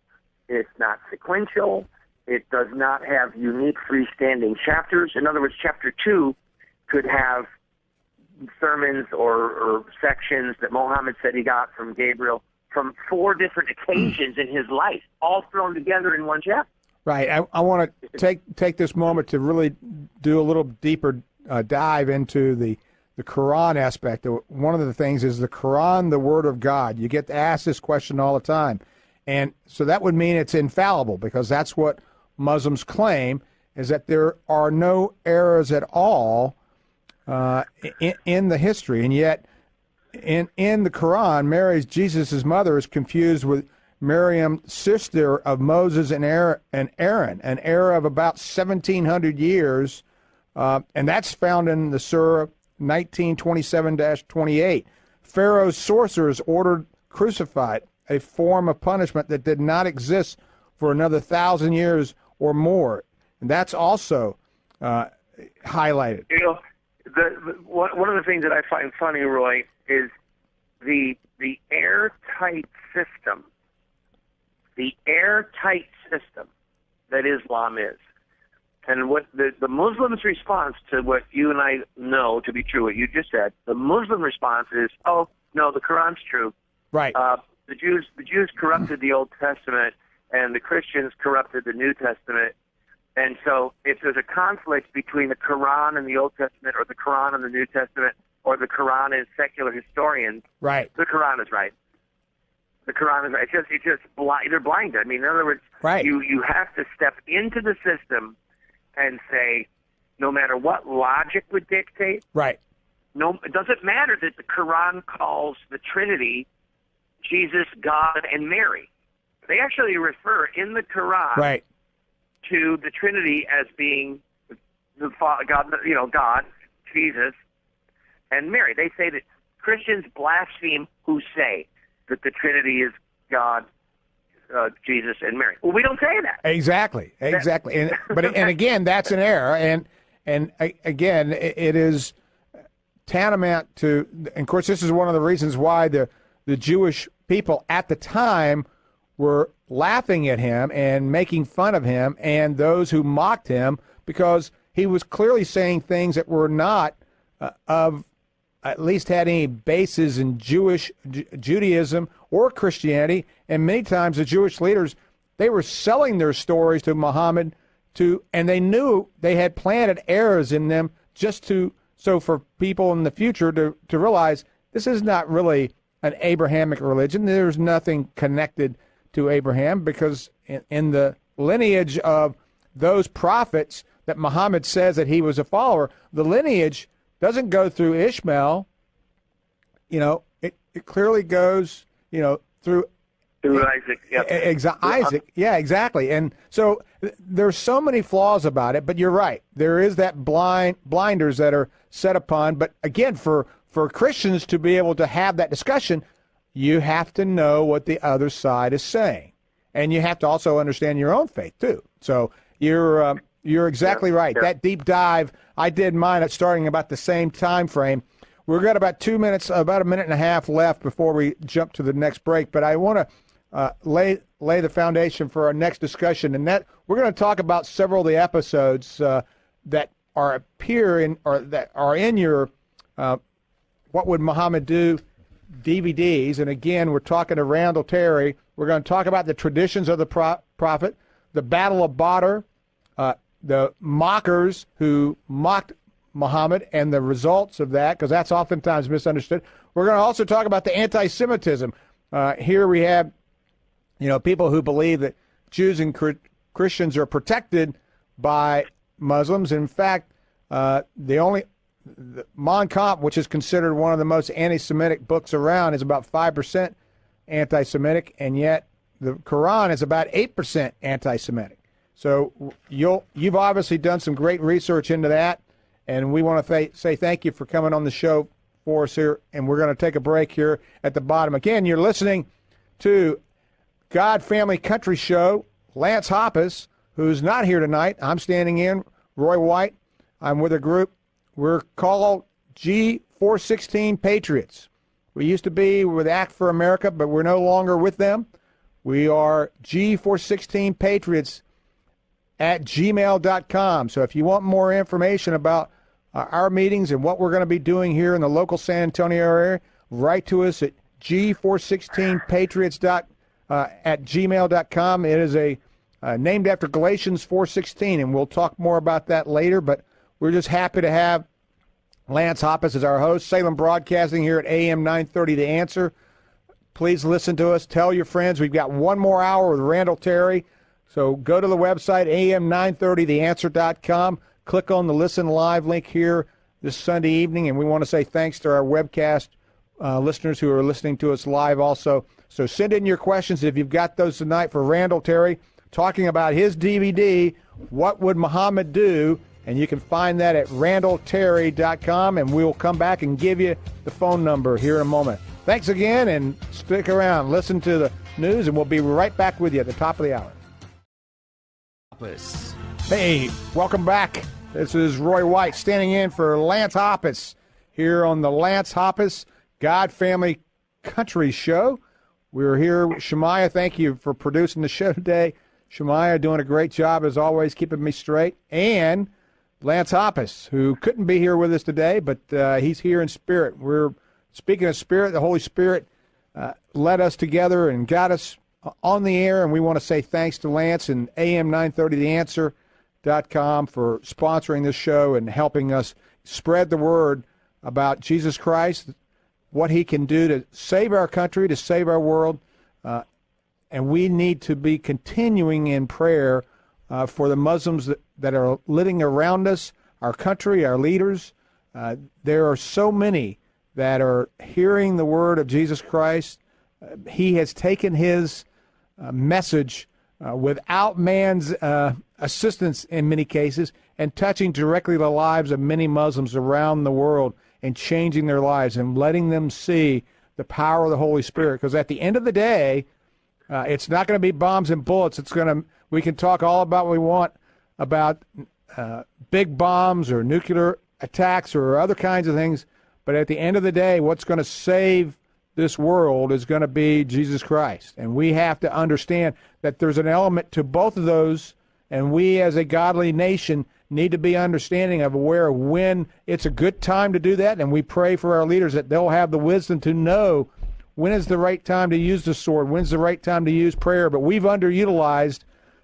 it's not sequential, it does not have unique freestanding chapters. In other words, chapter 2 could have sermons or sections that Muhammad said he got from Gabriel from 4 different occasions in his life, all thrown together in one chapter. Right. I want to take this moment to really do a little deeper dive into the Quran aspect. One of the things is the Quran, the Word of God. You get to ask this question all the time. And so that would mean it's infallible, because that's what Muslims claim, is that there are no errors at all in the history. And yet, in the Quran, Mary, Jesus' mother, is confused with Miriam, sister of Moses and Aaron, an era of about 1,700 years, and that's found in the Surah 1927-28. Pharaoh's sorcerers ordered crucified, a form of punishment that did not exist for another 1,000 years or more, and that's also highlighted. One of the things that I find funny, Roy, is the airtight system. The airtight system that Islam is. And what the Muslims' response to what you and I know to be true, what you just said, the Muslim response is, oh, no, the Quran's true. Right. The Jews corrupted the Old Testament, and the Christians corrupted the New Testament. And so if there's a conflict between the Quran and the Old Testament, or the Quran and the New Testament, or the Quran and secular historians, right, the Quran is right. The Quran is right. It's just they're blinded. I mean, in other words, right. You have to step into the system and say, no matter what logic would dictate, right. No, it doesn't matter that the Quran calls the Trinity Jesus, God, and Mary. They actually refer in the Quran right. to the Trinity as being God, Jesus, and Mary. They say that Christians blaspheme who say that the Trinity is God, Jesus, and Mary. Well, we don't say that. Exactly. And again, that's an error. And again, it is tantamount to, and of course, this is one of the reasons why the Jewish people at the time were laughing at him and making fun of him and those who mocked him, because he was clearly saying things that were not of at least had any basis in Judaism or Christianity. And many times the Jewish leaders, they were selling their stories to Muhammad and they knew they had planted errors in them so for people in the future to realize this is not really an Abrahamic religion. There's nothing connected to Abraham, because in the lineage of those prophets that Muhammad says that he was a follower, the lineage doesn't go through Ishmael. It clearly goes, through Isaac. Yep. Isaac. Yeah, exactly. And so there's so many flaws about it, but you're right. There is that blinders that are set upon. But again, for Christians to be able to have that discussion, you have to know what the other side is saying, and you have to also understand your own faith too. So you're exactly right. Yeah. That deep dive, I did mine at starting about the same time frame. We've got about 2 minutes, about a minute and a half left before we jump to the next break. But I want to lay the foundation for our next discussion, and that we're going to talk about several of the episodes that are in your What Would Muhammad Do DVDs. And again, we're talking to Randall Terry. We're going to talk about the traditions of the prophet, the Battle of Badr, the mockers who mocked Muhammad and the results of that, because that's oftentimes misunderstood. We're going to also talk about the anti-Semitism. Here we have, people who believe that Jews and Christians are protected by Muslims. In fact, the Mein Kampf, which is considered one of the most anti-Semitic books around, is about 5% anti-Semitic, and yet the Quran is about 8% anti-Semitic. So you've obviously done some great research into that, and we want to say thank you for coming on the show for us here, and we're going to take a break here at the bottom. Again, you're listening to God Family Country Show. Lance Hoppus, who's not here tonight. I'm standing in. Roy White. I'm with a group. We're called G416 Patriots. We used to be with Act for America, but we're no longer with them. We are G416 Patriots at gmail.com. So if you want more information about our meetings and what we're going to be doing here in the local San Antonio area, write to us at G416Patriots at gmail.com. It is named after Galatians 4:16, and we'll talk more about that later. But we're just happy to have Lance Hoppus as our host. Salem Broadcasting here at AM 930 The Answer. Please listen to us. Tell your friends. We've got one more hour with Randall Terry. So go to the website, am930theanswer.com. Click on the Listen Live link here this Sunday evening, and we want to say thanks to our webcast listeners who are listening to us live also. So send in your questions if you've got those tonight for Randall Terry, talking about his DVD, What Would Muhammad Do? And you can find that at randallterry.com, and we'll come back and give you the phone number here in a moment. Thanks again, and stick around. Listen to the news, and we'll be right back with you at the top of the hour. Hey, welcome back. This is Roy White standing in for Lance Hoppus here on the Lance Hoppus God Family Country Show. We're here with Shemaiah. Thank you for producing the show today. Shemaiah doing a great job, as always, keeping me straight. And Lance Hoppus, who couldn't be here with us today, but he's here in spirit. We're speaking of spirit. The Holy Spirit led us together and got us on the air, and we want to say thanks to Lance and AM930theanswer.com for sponsoring this show and helping us spread the word about Jesus Christ, what he can do to save our country, to save our world, and we need to be continuing in prayer for the Muslims that are living around us, our country, our leaders. There are so many that are hearing the word of Jesus Christ. He has taken his message without man's assistance in many cases, and touching directly the lives of many Muslims around the world and changing their lives and letting them see the power of the Holy Spirit. Because at the end of the day, it's not going to be bombs and bullets. We can talk all about what we want about big bombs or nuclear attacks or other kinds of things, but at the end of the day, what's going to save this world is going to be Jesus Christ. And we have to understand that there's an element to both of those, and we as a godly nation need to be understanding of aware of when it's a good time to do that, and we pray for our leaders that they'll have the wisdom to know when is the right time to use the sword, when's the right time to use prayer. But we've underutilized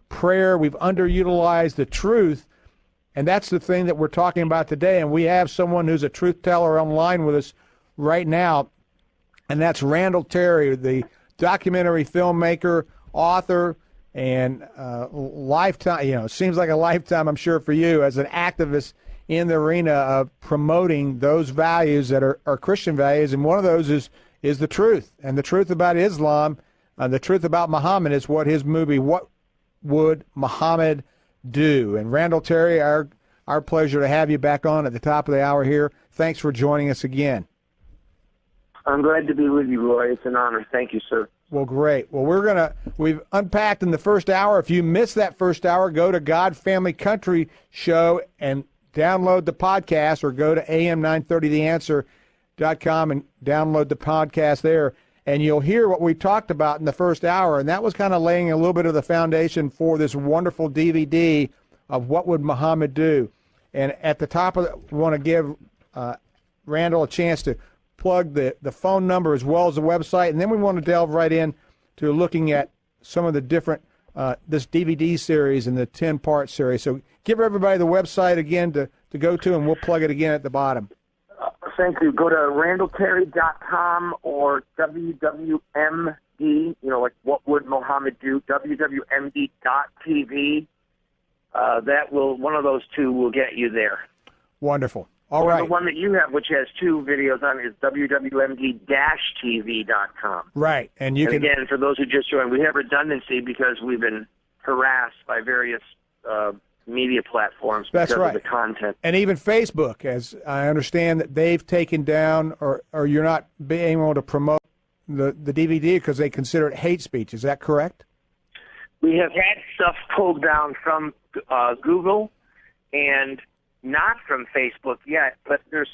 prayer, we've underutilized the truth, and that's the thing that we're talking about today. And we have someone who's a truth teller online with us right now, and that's Randall Terry, the documentary filmmaker, author, and lifetime, seems like a lifetime, I'm sure, for you as an activist in the arena of promoting those values that are Christian values. And one of those is the truth. And the truth about Islam, the truth about Muhammad is what his movie, What Would Muhammad Do? And Randall Terry, our pleasure to have you back on at the top of the hour here. Thanks for joining us again. I'm glad to be with you, Roy. It's an honor. Thank you, sir. Well, great. Well, we've unpacked in the first hour. If you missed that first hour, go to God Family Country Show and download the podcast, or go to am930theanswer.com and download the podcast there. And you'll hear what we talked about in the first hour. And that was kind of laying a little bit of the foundation for this wonderful DVD of What Would Muhammad Do? And at the top of it, we want to give Randall a chance to plug the phone number as well as the website. And then we want to delve right in to looking at some of the different, this DVD series and the 10-part series. So give everybody the website again to go to, and we'll plug it again at the bottom. Thank you. Go to randallterry.com or WWMD, like What Would Muhammad Do, WWMD.TV. One of those two will get you there. Wonderful. All right. The one that you have, which has two videos on it, is WWMD-TV.com. Right. And again, for those who just joined, we have redundancy because we've been harassed by various media platforms because of the content. And even Facebook, as I understand that they've taken down, or you're not being able to promote the DVD because they consider it hate speech. Is that correct? We have had stuff pulled down from Google and not from Facebook yet, but there's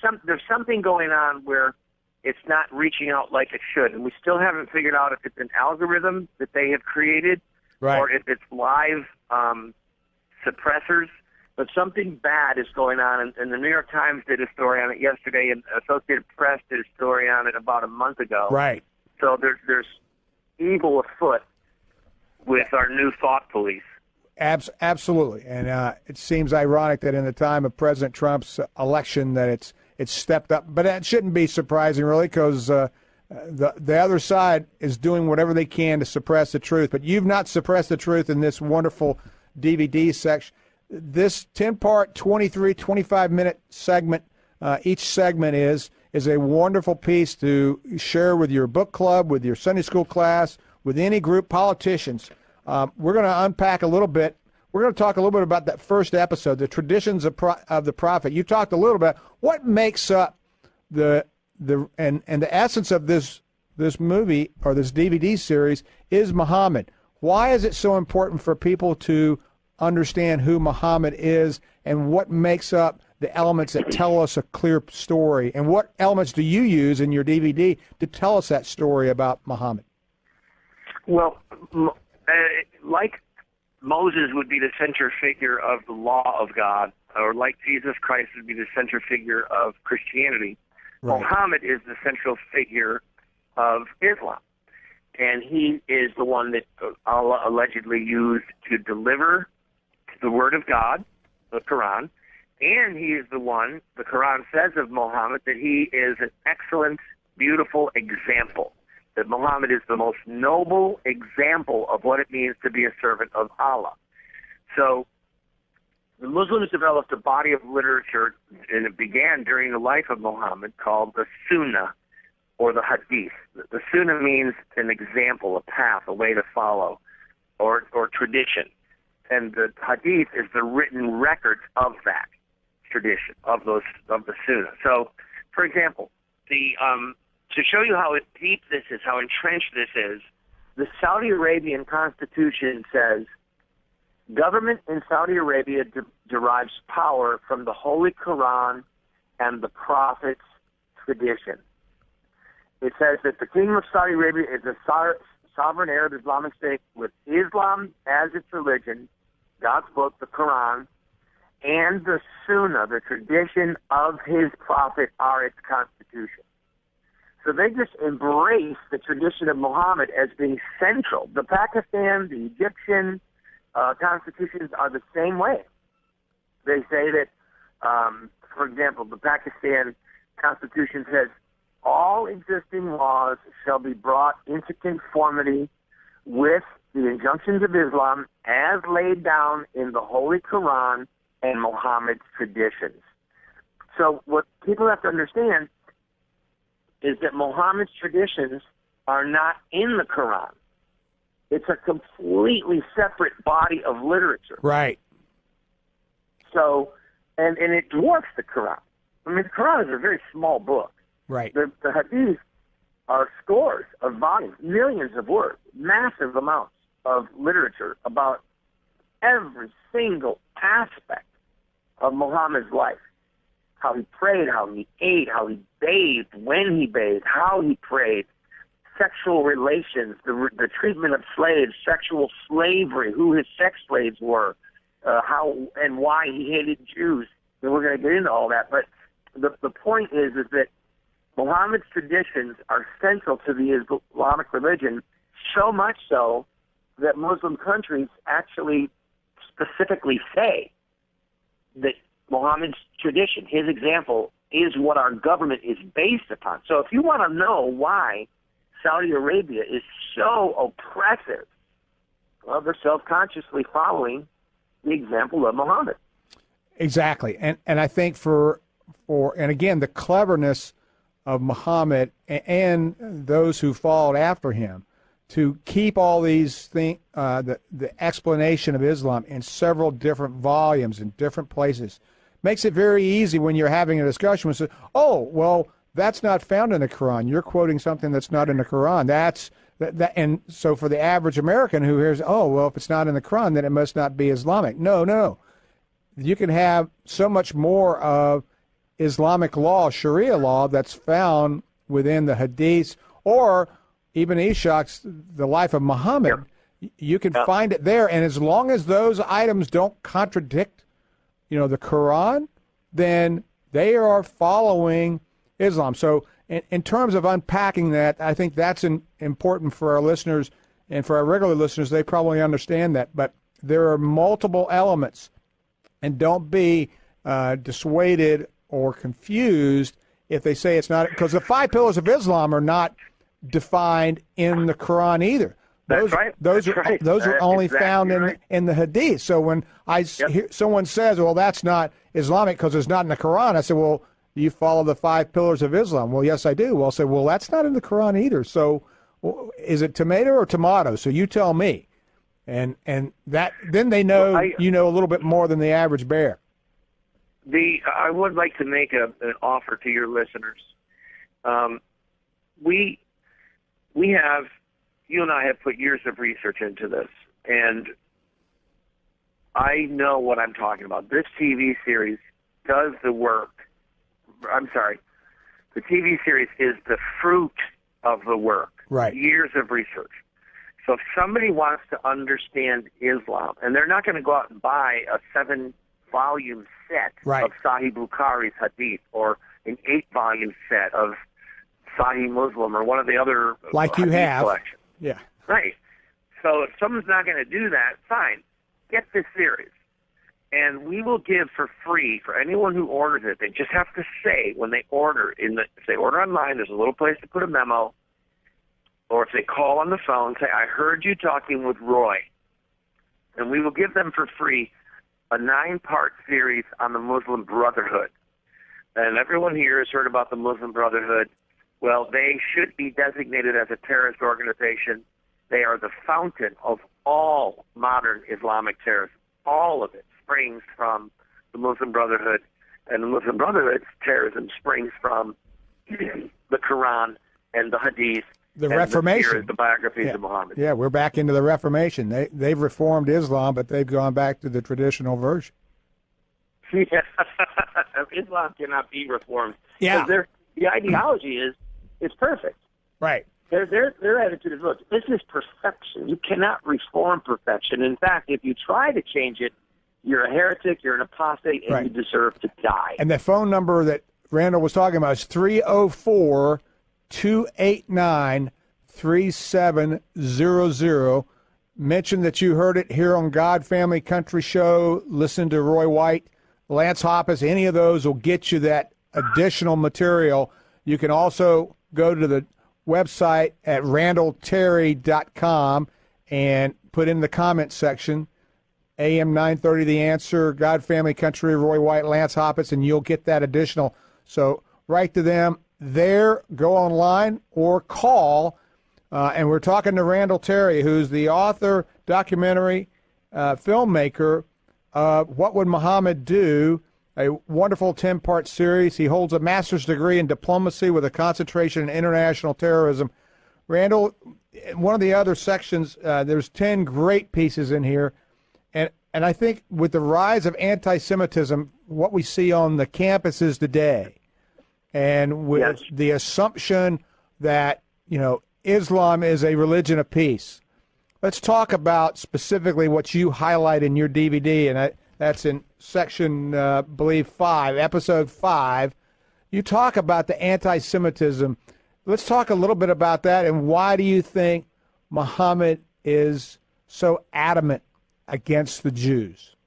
something going on where it's not reaching out like it should, and we still haven't figured out if it's an algorithm that they have created, right, or if it's live suppressors. But something bad is going on, and the New York Times did a story on it yesterday, and Associated Press did a story on it about a month ago. Right. So there's evil afoot with our new thought police. Absolutely, and it seems ironic that in the time of President Trump's election that it's stepped up, but it shouldn't be surprising really, because the other side is doing whatever they can to suppress the truth. But you've not suppressed the truth in this wonderful DVD section. This 10-part, 25-minute segment, each segment is a wonderful piece to share with your book club, with your Sunday school class, with any group, politicians. We're going to unpack a little bit. We're going to talk a little bit about that first episode, the traditions of the prophet. You talked a little bit what makes up the essence of this movie or this DVD series is Muhammad. Why is it so important for people to understand who Muhammad is, and what makes up the elements that tell us a clear story? And what elements do you use in your DVD to tell us that story about Muhammad? Well, like Moses would be the center figure of the law of God, or like Jesus Christ would be the center figure of Christianity, right, Muhammad is the central figure of Islam. And he is the one that Allah allegedly used to deliver the Word of God, the Quran, and he is the one, the Quran says of Muhammad, that he is an excellent, beautiful example. That Muhammad is the most noble example of what it means to be a servant of Allah. So the Muslims developed a body of literature, and it began during the life of Muhammad, called the Sunnah, or the Hadith. The Sunnah means an example, a path, a way to follow, or tradition. and the Hadith is the written records of that tradition of the Sunnah. So, for example, to show you how deep this is, how entrenched this is, the Saudi Arabian constitution says government in Saudi Arabia derives power from the Holy Quran and the Prophet's tradition. It says that the Kingdom of Saudi Arabia is a sovereign Arab Islamic state with Islam as its religion, God's book, the Quran, and the Sunnah, the tradition of his prophet, are its constitution. So they just embrace the tradition of Muhammad as being central. The Pakistan, the Egyptian constitutions are the same way. They say that, for example, the Pakistan constitution says, all existing laws shall be brought into conformity with the injunctions of Islam as laid down in the Holy Quran and Muhammad's traditions. So what people have to understand is that Muhammad's traditions are not in the Quran. It's a completely separate body of literature. Right. So, and it dwarfs the Quran. I mean, the Quran is a very small book. Right. The Hadith are scores of volumes, millions of words, massive amounts of literature about every single aspect of Muhammad's life. How he prayed, how he ate, how he bathed, when he bathed, how he prayed, sexual relations, the treatment of slaves, sexual slavery, who his sex slaves were, how and why he hated Jews. And we're going to get into all that. But the point is that Muhammad's traditions are central to the Islamic religion, so much so that Muslim countries actually specifically say that Muhammad's tradition, his example, is what our government is based upon. So if you want to know why Saudi Arabia is so oppressive, well, they're self-consciously following the example of Muhammad. Exactly. And I think and again, the cleverness of Muhammad and those who followed after him to keep all these things, the explanation of Islam in several different volumes in different places, makes it very easy when you're having a discussion and say, oh, well, that's not found in the Quran. You're quoting something that's not in the Quran. And so for the average American who hears, oh, well, if it's not in the Quran, then it must not be Islamic. No. You can have so much more of Islamic law, Sharia law, that's found within the Hadiths or even Ishaq's The Life of Muhammad. Yep. You can find it there. And as long as those items don't contradict, the Quran, then they are following Islam. So in terms of unpacking that, I think that's important for our listeners, and for our regular listeners, they probably understand that. But there are multiple elements, and don't be dissuaded or confused if they say it's not, because the 5 pillars of Islam are not defined in the Quran either. Those are only found in the Hadith. So when hear someone says, well, that's not Islamic because it's not in the Quran, I say, well, do you follow the 5 pillars of Islam? Well, yes, I do. Well, I'll say, well, that's not in the Quran either. So is it tomato or tomato? So you tell me. And that then they know you know a little bit more than the average bear. I would like to make an offer to your listeners. We have, you and I have put years of research into this, and I know what I'm talking about. This TV series does the work. I'm sorry. The TV series is the fruit of the work. Right. Years of research. So if somebody wants to understand Islam, and they're not going to go out and buy a 7-volume set of Sahih Bukhari's Hadith or an 8-volume set of Sahih Muslim or one of the other like you have collections. Yeah. Right. So if someone's not going to do that, fine. Get this series. And we will give for free for anyone who orders it. They just have to say when they order, if they order online, there's a little place to put a memo. Or if they call on the phone, say, I heard you talking with Roy. And we will give them for free a 9-part series on the Muslim Brotherhood. And everyone here has heard about the Muslim Brotherhood. Well, they should be designated as a terrorist organization. They are the fountain of all modern Islamic terrorism. all of it springs from the Muslim Brotherhood, and the Muslim Brotherhood's terrorism springs from the Quran and the Hadith, the and Reformation, the biographies of Muhammad. Yeah, we're back into the Reformation. They've reformed Islam, but they've gone back to the traditional version. Yeah. Islam cannot be reformed. Yeah. The ideology is perfect. Right. Their attitude is, look, this is perfection. You cannot reform perfection. In fact, if you try to change it, you're a heretic, you're an apostate, and Right. you deserve to die. And the phone number that Randall was talking about is 304-289-3700. Mention that you heard it here on God Family Country Show. Listen to Roy White, Lance Hoppus. Any of those will get you that additional material. You can also go to the website at randallterry.com and put in the comment section, AM 930 The Answer, God Family Country, Roy White, Lance Hoppus, and you'll get that additional. So write to them there, go online, or call. And we're talking to Randall Terry, who's the author, documentary, filmmaker of What Would Muhammad Do?, a wonderful 10-part series. He holds a master's degree in diplomacy with a concentration in international terrorism. Randall, one of the other sections, there's 10 great pieces in here. And I think with the rise of anti-Semitism, what we see on the campuses today, and with the assumption that, Islam is a religion of peace. Let's talk about specifically what you highlight in your DVD, and that's in section, I believe, 5, episode 5. You talk about the anti-Semitism. Let's talk a little bit about that, and why do you think Muhammad is so adamant against the Jews?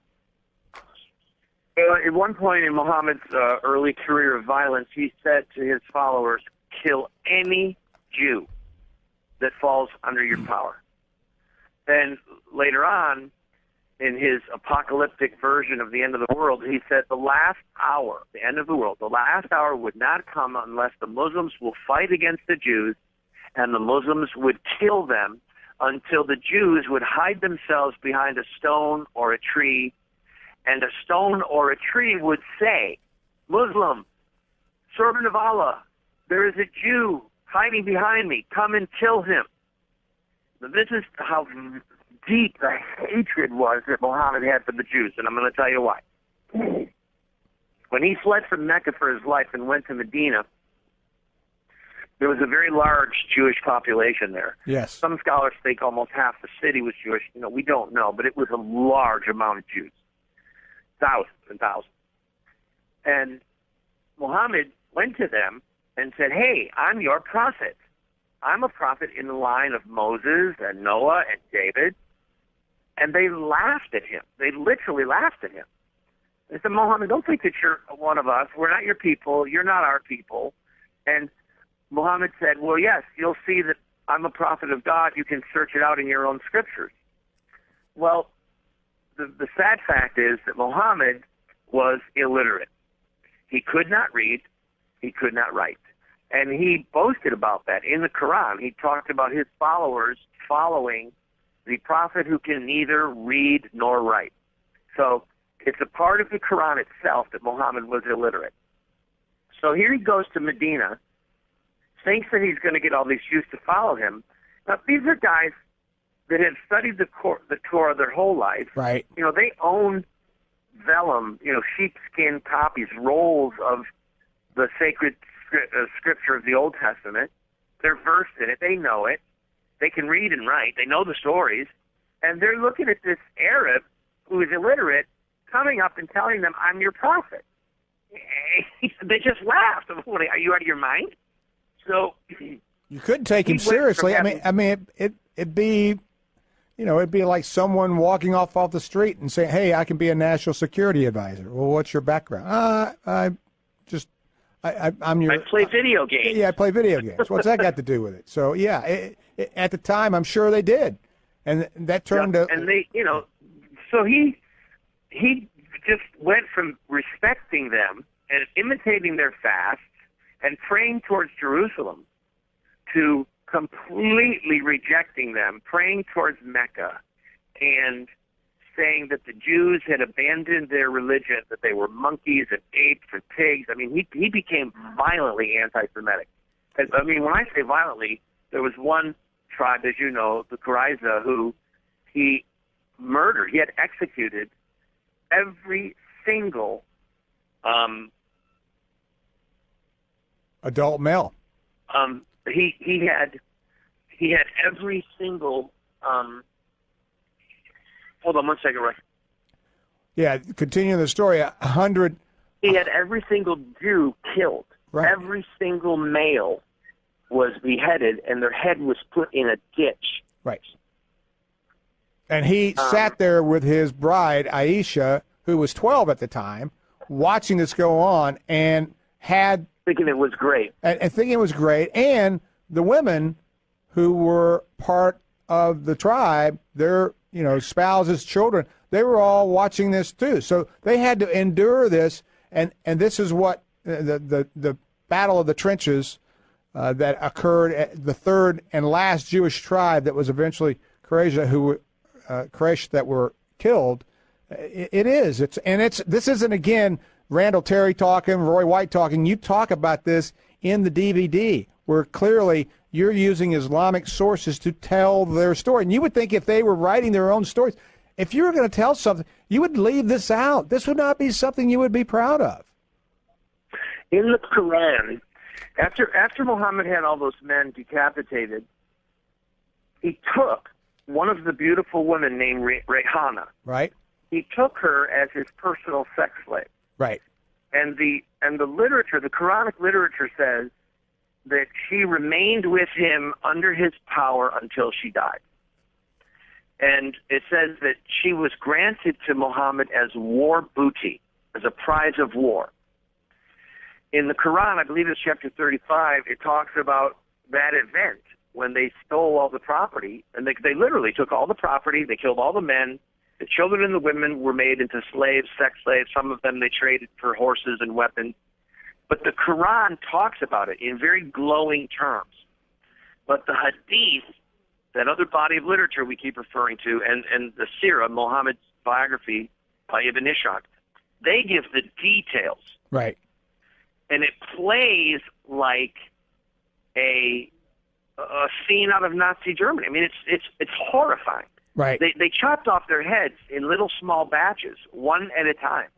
At one point in Muhammad's early career of violence, he said to his followers, kill any Jew that falls under your power. Then later on, in his apocalyptic version of the end of the world, he said the last hour, the end of the world, the last hour would not come unless the Muslims will fight against the Jews, and the Muslims would kill them until the Jews would hide themselves behind a stone or a tree, and a stone or a tree would say, Muslim, servant of Allah, there is a Jew hiding behind me, come and kill him. Now, this is how deep the hatred was that Muhammad had for the Jews, and I'm going to tell you why. When he fled from Mecca for his life and went to Medina, there was a very large Jewish population there. Yes. Some scholars think almost half the city was Jewish. We don't know, but it was a large amount of Jews. Thousands and thousands. And Muhammad went to them and said, hey, I'm your prophet. I'm a prophet in the line of Moses and Noah and David. And they laughed at him. They literally laughed at him. They said, Muhammad, don't think that you're one of us. We're not your people. You're not our people. And Muhammad said, well, yes, you'll see that I'm a prophet of God. You can search it out in your own scriptures. Well, the sad fact is that Muhammad was illiterate. He could not read. He could not write. And he boasted about that. In the Quran, he talked about his followers following the prophet who can neither read nor write. So it's a part of the Quran itself that Muhammad was illiterate. So here he goes to Medina, thinks that he's going to get all these Jews to follow him. Now, these are guys that have studied the Torah their whole life. Right. They own vellum, sheepskin copies, rolls of the sacred scripture of the Old Testament. They're versed in it. They know it. They can read and write. They know the stories. And they're looking at this Arab who is illiterate coming up and telling them, I'm your prophet. They just laughed. Are you out of your mind? So you couldn't take him seriously. It'd be, it'd be like someone walking off the street and saying, hey, I can be a national security advisor. Well, what's your background? I'm your. I play video games. Yeah, I play video games. What's that got to do with it? So, yeah, at the time, I'm sure they did. And that turned to. And they, so he just went from respecting them and imitating their fasts and praying towards Jerusalem to completely rejecting them, praying towards Mecca, and saying that the Jews had abandoned their religion, that they were monkeys and apes and pigs. I mean, he became violently anti-Semitic. I mean, when I say violently, there was one tribe, as you know, the Karaiza, who he murdered. He had executed every single adult male. He had every single. Hold on one second, Russ. Yeah, continuing the story, 100. He had every single Jew killed. Right. Every single male was beheaded, and their head was put in a ditch. Right. And he sat there with his bride, Aisha, who was 12 at the time, watching this go on, and had... Thinking it was great. And thinking it was great. And the women who were part of the tribe, their spouses, children, they were all watching this too. So they had to endure this, and this is what the Battle of the Trenches that occurred at the third and last Jewish tribe that was eventually Quraysh that were killed. It is. This isn't, again, Randall Terry talking, Roy White talking. You talk about this in the DVD, where clearly you're using Islamic sources to tell their story. And you would think if they were writing their own stories, if you were going to tell something, you would leave this out. This would not be something you would be proud of. In the Quran, after Muhammad had all those men decapitated, he took one of the beautiful women named Rayhana. Right. He took her as his personal sex slave. Right. And the literature, the Quranic literature says that she remained with him under his power until she died. And it says that she was granted to Muhammad as war booty, as a prize of war. In the Quran, I believe it's chapter 35, it talks about that event when they stole all the property, and they literally took all the property, they killed all the men, the children and the women were made into slaves, sex slaves. Some of them they traded for horses and weapons. But the Quran talks about it in very glowing terms. But the Hadith, that other body of literature we keep referring to, and the Sirah, Muhammad's biography by Ibn Ishaq, they give the details. Right. And it plays like a scene out of Nazi Germany. I mean, it's horrifying. Right. They chopped off their heads in little small batches, one at a time.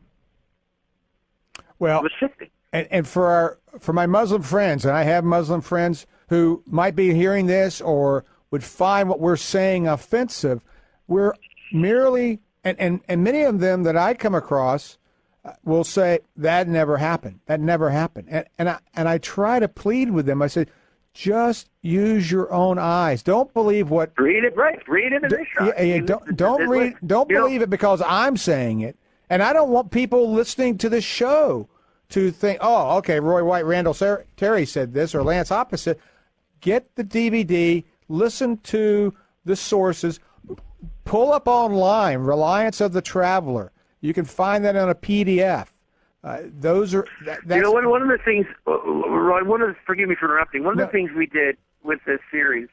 Well, it was sickening. And for my Muslim friends, and I have Muslim friends who might be hearing this or would find what we're saying offensive, we're merely, and many of them that I come across will say, that never happened. That never happened. And I try to plead with them. I say, just use your own eyes. Don't believe what. Read it right. Read it in this shot. Don't believe it because I'm saying it. And I don't want people listening to this show to think, oh, okay, Roy White, Randall Terry said this, or Lance Hoppe said. Get the DVD, listen to the sources, pull up online, Reliance of the Traveler. You can find that on a PDF. Those are. One of the things, Roy. Forgive me for interrupting. One of the things we did with this series,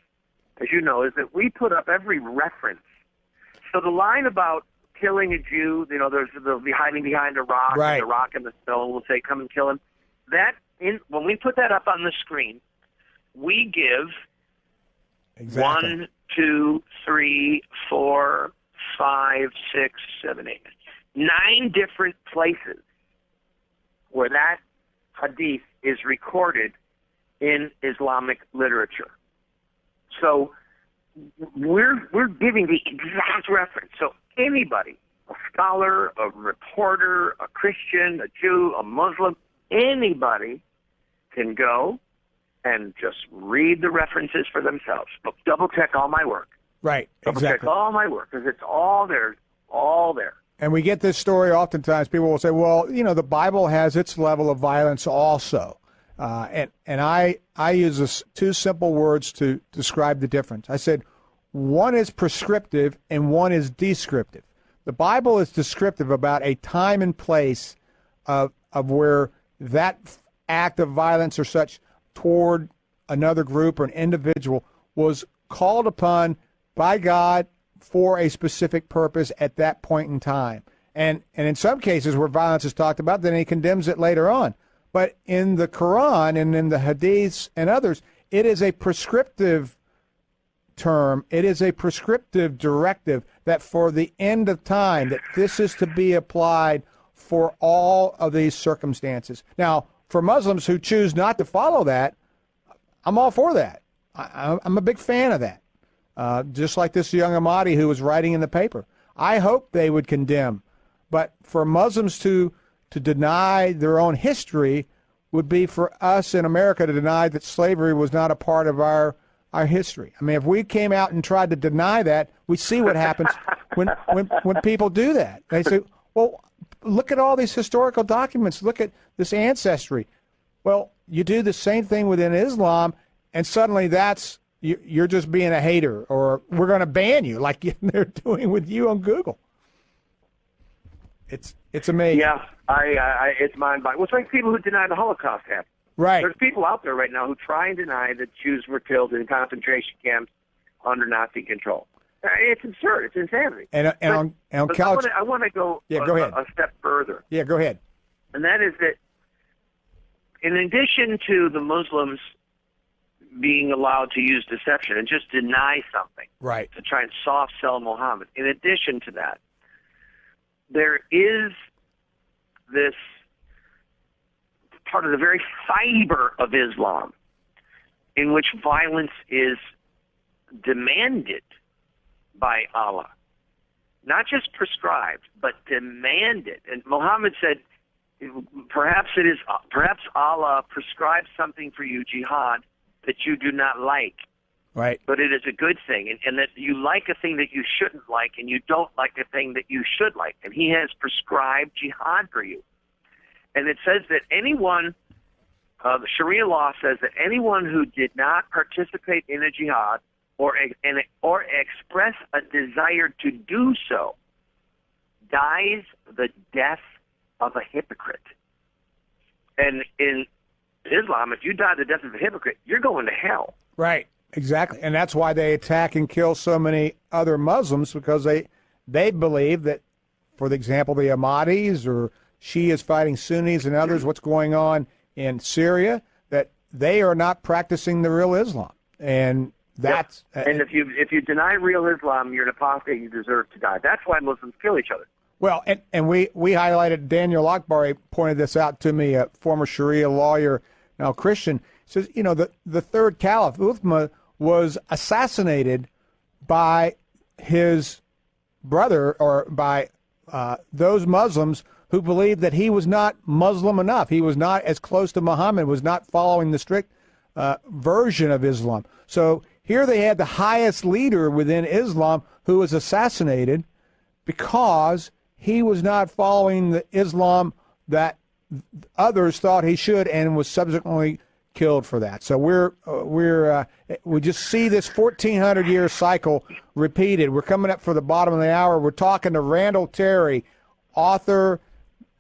as you know, is that we put up every reference. So the line about killing a Jew, they'll be hiding behind a rock, right. And the rock and the stone will say, "Come and kill him." When we put that up on the screen, we give 1, 2, 3, 4, 5, 6, 7, 8, 9 different places where that hadith is recorded in Islamic literature. So we're giving the exact reference. So anybody, a scholar, a reporter, a Christian, a Jew, a Muslim, anybody can go and just read the references for themselves. But double check all my work. Right, double exactly. Check all my work because it's all there, all there. And we get this story oftentimes. People will say, well, the Bible has its level of violence also. And I use two simple words to describe the difference. I said, one is prescriptive and one is descriptive. The Bible is descriptive about a time and place of where that act of violence or such toward another group or an individual was called upon by God for a specific purpose at that point in time. And in some cases where violence is talked about, then he condemns it later on. But in the Quran and in the Hadiths and others, it is a prescriptive term. It is a prescriptive directive that for the end of time, that this is to be applied for all of these circumstances. Now, for Muslims who choose not to follow that, I'm all for that. I'm a big fan of that. Just like this young Ahmadi who was writing in the paper. I hope they would condemn. But for Muslims to deny their own history would be for us in America to deny that slavery was not a part of our history. I mean, if we came out and tried to deny that, we see what happens when people do that. They say, well, look at all these historical documents. Look at this ancestry. Well, you do the same thing within Islam, and suddenly you're just being a hater, or we're going to ban you like they're doing with you on Google. It's amazing. Yeah, it's mind-boggling. Well, it's like people who deny the Holocaust happened. Right. There's people out there right now who try and deny that Jews were killed in concentration camps under Nazi control. It's absurd. It's insanity. But I want to go, go ahead. A step further. Yeah, go ahead. And that is that in addition to the Muslims being allowed to use deception and just deny something, right, to try and soft sell Muhammad, in addition to that, there is this part of the very fiber of Islam in which violence is demanded by Allah. Not just prescribed, but demanded. And Muhammad said, perhaps Allah prescribes something for you, jihad, that you do not like. Right. But it is a good thing, and that you like a thing that you shouldn't like, and you don't like a thing that you should like. And he has prescribed jihad for you. And it says that anyone, the Sharia law says that anyone who did not participate in a jihad or express a desire to do so dies the death of a hypocrite. And in Islam, if you die the death of a hypocrite, you're going to hell. Right. Exactly. And that's why they attack and kill so many other Muslims, because they believe that, for example, the Ahmadis or Shias fighting Sunnis and others, what's going on in Syria, that they are not practicing the real Islam. And that's and if you deny real Islam, you're an apostate, you deserve to die. That's why Muslims kill each other. Well, and we highlighted, Daniel Akbari pointed this out to me, a former Sharia lawyer, now Christian, says, the third caliph, Uthman, was assassinated by his brother, or by those Muslims who believed that he was not Muslim enough. He was not as close to Muhammad, was not following the strict version of Islam. So here they had the highest leader within Islam who was assassinated because he was not following the Islam that others thought he should, and was subsequently killed for that. So we just see this 1,400-year cycle repeated. We're coming up for the bottom of the hour. We're talking to Randall Terry, author,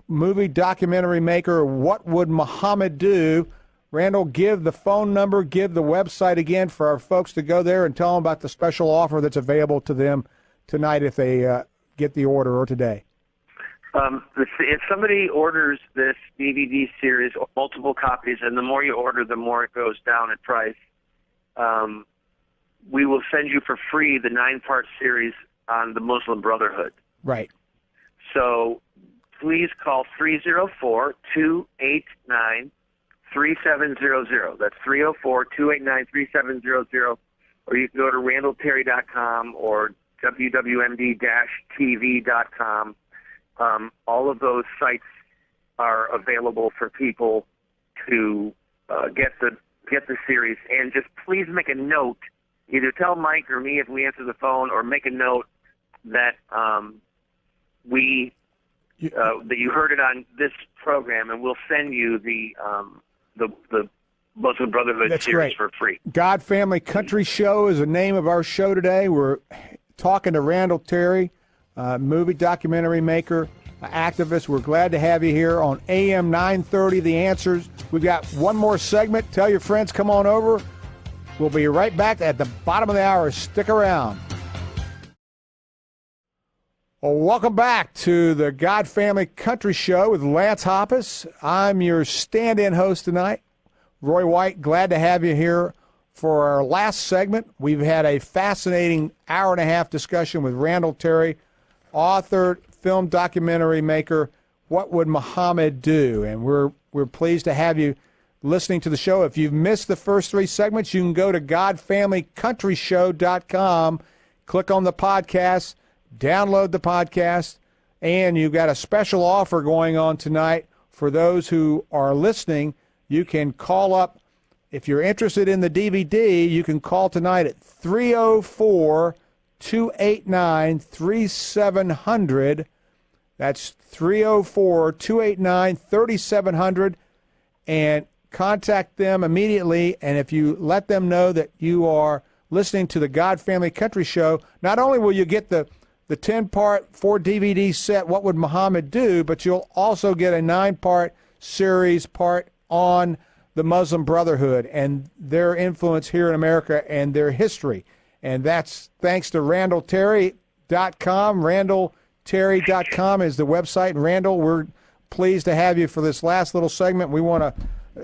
movie documentary maker. What would Muhammad do? Randall, give the phone number, give the website again for our folks to go there and tell them about the special offer that's available to them tonight if they get the order, or today. If somebody orders this DVD series, multiple copies, and the more you order, the more it goes down in price, we will send you for free the 9-part series on the Muslim Brotherhood. Right. So please call 304-289-3700. That's 304-289-3700. Or you can go to randallterry.com or wwmd-tv.com. All of those sites are available for people to get the series. And just please make a note. Either tell Mike or me if we answer the phone, or make a note that that you heard it on this program, and we'll send you the Muslim Brotherhood That's series great. for free. God Family Country Show is the name of our show today. We're talking to Randall Terry, movie documentary maker, activist. We're glad to have you here on AM 930, The Answers. We've got one more segment. Tell your friends, come on over. We'll be right back at the bottom of the hour. Stick around. Well, welcome back to the God Family Country Show with Lance Hoppus. I'm your stand-in host tonight, Roy White. Glad to have you here for our last segment. We've had a fascinating hour-and-a-half discussion with Randall Terry, author, film documentary maker, What Would Muhammad Do? And we're pleased to have you listening to the show. If you've missed the first three segments, you can go to GodFamilyCountryShow.com, click on the podcast, download the podcast, and you've got a special offer going on tonight for those who are listening. You can call up. If you're interested in the DVD, you can call tonight at 304-289-3700. That's 304-289-3700, and contact them immediately. And if you let them know that you are listening to the God Family Country Show, not only will you get the 10-part 4-DVD set, What Would Muhammad Do?, but you'll also get a 9-part series part on the Muslim Brotherhood and their influence here in America and their history. And that's thanks to RandallTerry.com. RandallTerry.com is the website. And Randall, we're pleased to have you for this last little segment. We want to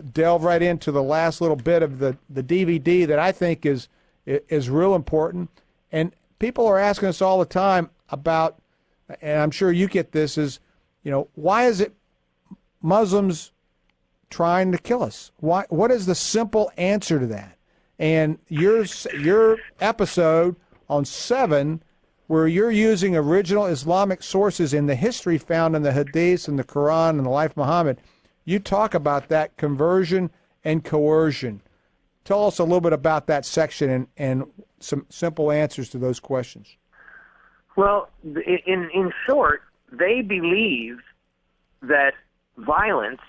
delve right into the last little bit of the DVD that I think is real important. And people are asking us all the time about, and I'm sure you get this, is, why is it Muslims trying to kill us? What is the simple answer to that? And your episode on 7, where you're using original Islamic sources in the history found in the Hadiths and the Quran and the life of Muhammad, you talk about that conversion and coercion. Tell us a little bit about that section and some simple answers to those questions. Well, in short, they believe that violence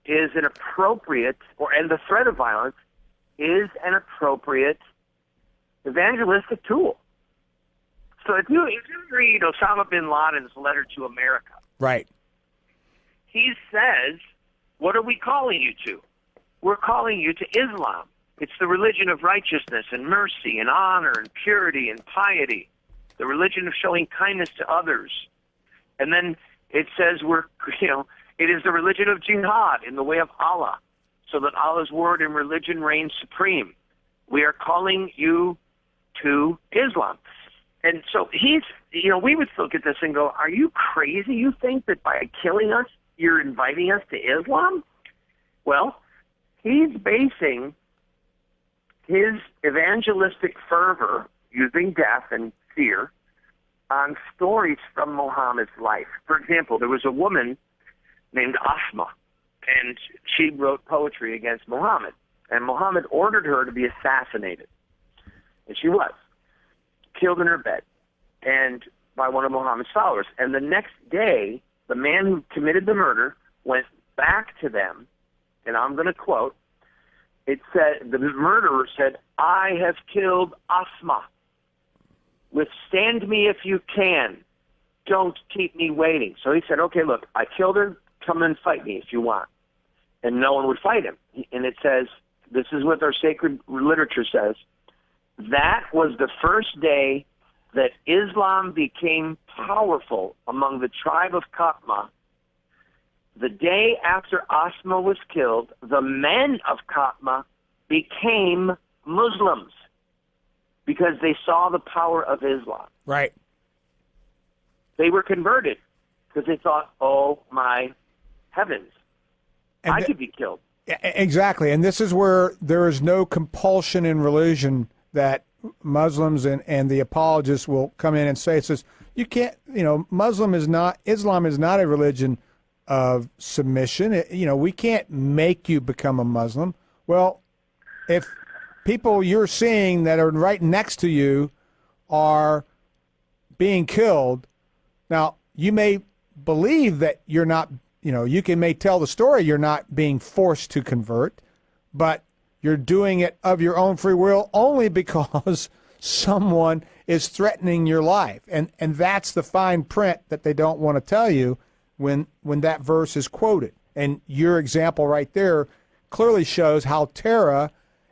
is an appropriate, and the threat of violence is an appropriate evangelistic tool. So if you read Osama bin Laden's letter to America, right, he says, what are we calling you to? We're calling you to Islam. It's the religion of righteousness and mercy and honor and purity and piety, the religion of showing kindness to others. And then it says it is the religion of jihad in the way of Allah, so that Allah's word and religion reigns supreme. We are calling you to Islam. And so we would look at this and go, are you crazy? You think that by killing us, you're inviting us to Islam? Well, he's basing his evangelistic fervor, using death and fear, on stories from Muhammad's life. For example, there was a woman named Asma, and she wrote poetry against Muhammad, and Muhammad ordered her to be assassinated, and she was killed in her bed, and by one of Muhammad's followers. And the next day, the man who committed the murder went back to them, and I'm going to quote, it said, the murderer said, "I have killed Asma. Withstand me if you can. Don't keep me waiting." So he said, okay, look, I killed her. Come and fight me if you want. And no one would fight him. And it says, this is what our sacred literature says, that was the first day that Islam became powerful among the tribe of Katma. The day after Asma was killed, the men of Katma became Muslims because they saw the power of Islam. Right. They were converted because they thought, oh, my heavens, and I could be killed. Exactly. And this is where there is no compulsion in religion that Muslims and the apologists will come in and say. It says, you can't, Islam is not a religion of submission. We can't make you become a Muslim. Well, if people you're seeing that are right next to you are being killed, now you may believe that you're not, may tell the story you're not being forced to convert, but you're doing it of your own free will only because someone is threatening your life. And that's the fine print that they don't want to tell you when that verse is quoted. And your example right there clearly shows how terror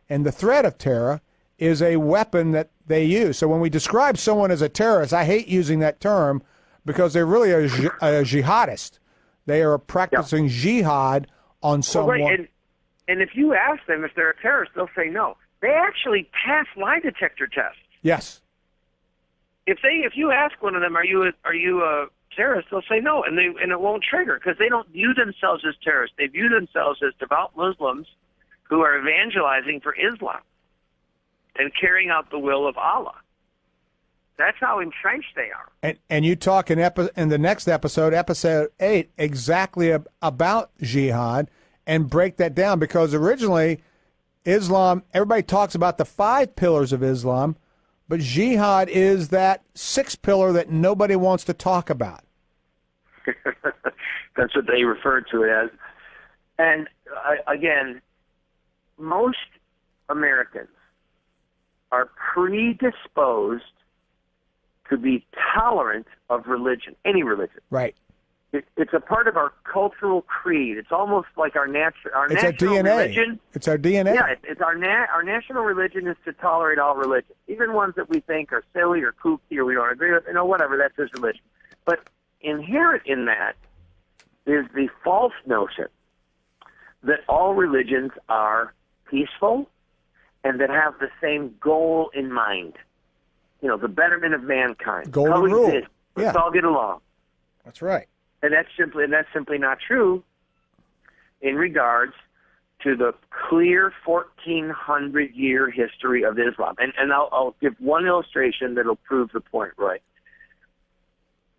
and the threat of terror is a weapon that they use. So when we describe someone as a terrorist, I hate using that term, because they're really a jihadist. They are practicing jihad on someone. Well, right. And if you ask them if they're a terrorist, they'll say no. They actually pass lie detector tests. Yes. If you ask one of them, are you a terrorist, they'll say no, and it won't trigger, because they don't view themselves as terrorists. They view themselves as devout Muslims who are evangelizing for Islam and carrying out the will of Allah. That's how entrenched they are. And you talk in the next episode 8, exactly about jihad, and break that down, because originally Islam, everybody talks about the 5 pillars of Islam, but jihad is that 6th pillar that nobody wants to talk about. That's what they refer to it as. And again, most Americans are predisposed to be tolerant of religion, any religion. Right. It's a part of our cultural creed. It's almost like our national DNA. religion. It's our DNA. Yeah, it's our national religion is to tolerate all religions, even ones that we think are silly or kooky or we don't agree with. Whatever, that's his religion. But inherent in that is the false notion that all religions are peaceful and that have the same goal in mind. The betterment of mankind. Golden rule. Let's all get along. That's right. And that's simply not true in regards to the clear 1,400-year history of Islam. And I'll give one illustration that'll prove the point, Roy.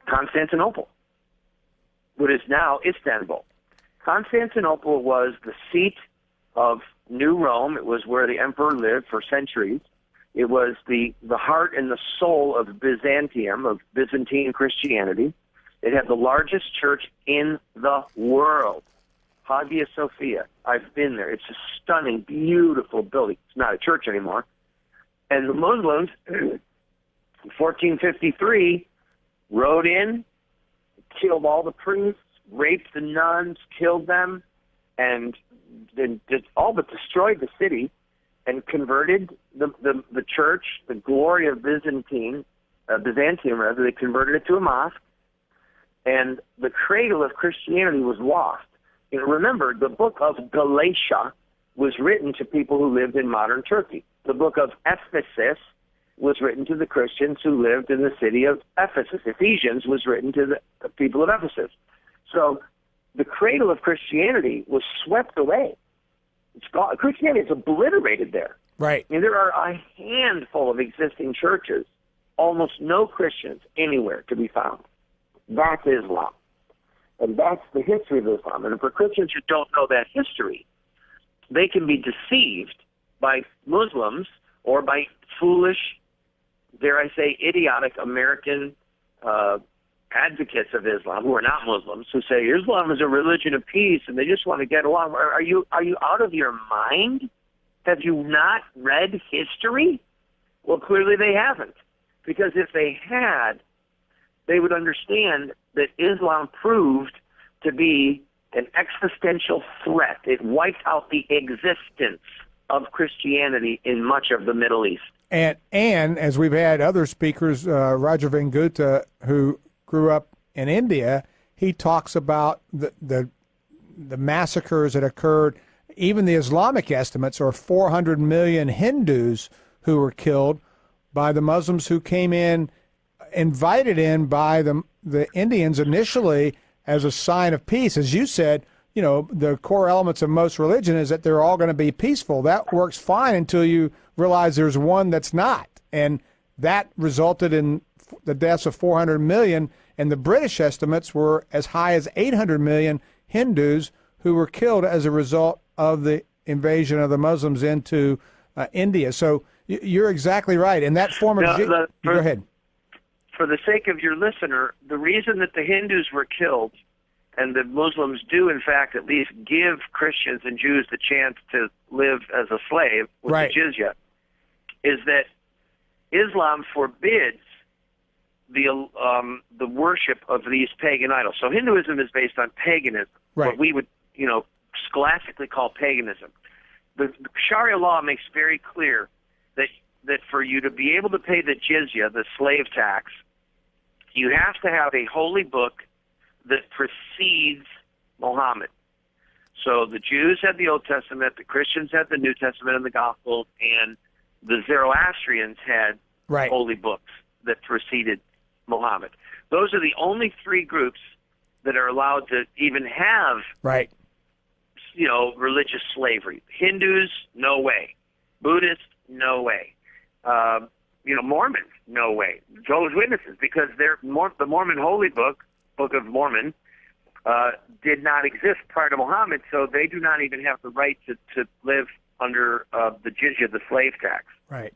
Constantinople, what is now Istanbul. Constantinople was the seat of New Rome. It was where the emperor lived for centuries. It was the heart and the soul of Byzantium, of Byzantine Christianity. It had the largest church in the world, Hagia Sophia. I've been there. It's a stunning, beautiful building. It's not a church anymore. And the Muslims, in 1453, rode in, killed all the priests, raped the nuns, killed them, and then all but destroyed the city and converted the church, the glory of Byzantium, they converted it to a mosque. And the cradle of Christianity was lost. Remember, the book of Galatia was written to people who lived in modern Turkey. The book of Ephesus was written to the Christians who lived in the city of Ephesus. Ephesians was written to the people of Ephesus. So the cradle of Christianity was swept away. It's gone. Christianity is obliterated there. Right. There are a handful of existing churches, almost no Christians anywhere to be found. That's Islam. And that's the history of Islam. And for Christians who don't know that history, they can be deceived by Muslims or by foolish, dare I say, idiotic American advocates of Islam who are not Muslims, who say Islam is a religion of peace and they just want to get along. Are you out of your mind? Have you not read history? Well, clearly they haven't. Because if they had, they would understand that Islam proved to be an existential threat. It wiped out the existence of Christianity in much of the Middle East. And as we've had other speakers, Roger Van Gutta, who grew up in India, he talks about the massacres that occurred. Even the Islamic estimates are 400 million Hindus who were killed by the Muslims who came in, invited in by the Indians initially as a sign of peace. As you said, the core elements of most religion is that they're all going to be peaceful. That works fine until you realize there's one that's not. And that resulted in the deaths of 400 million, and the British estimates were as high as 800 million Hindus who were killed as a result of the invasion of the Muslims into India. So you're exactly right. And that form of... Go ahead. For the sake of your listener, the reason that the Hindus were killed, and the Muslims do, in fact, at least give Christians and Jews the chance to live as a slave with right. the jizya, is that Islam forbids the worship of these pagan idols. So Hinduism is based on paganism, right. what we would, scholastically call paganism. The Sharia law makes very clear that for you to be able to pay the jizya, the slave tax, You have to have a holy book that precedes Muhammad. So the Jews had the Old Testament, the Christians had the New Testament and the Gospels, and the Zoroastrians had holy books that preceded Muhammad. Those are the only three groups that are allowed to even have, religious slavery. Hindus, no way. Buddhists, no way. Mormons, no way. Jehovah's Witnesses, because the Mormon holy book, Book of Mormon, did not exist prior to Muhammad, so they do not even have the right to live under the jizya, the slave tax. Right.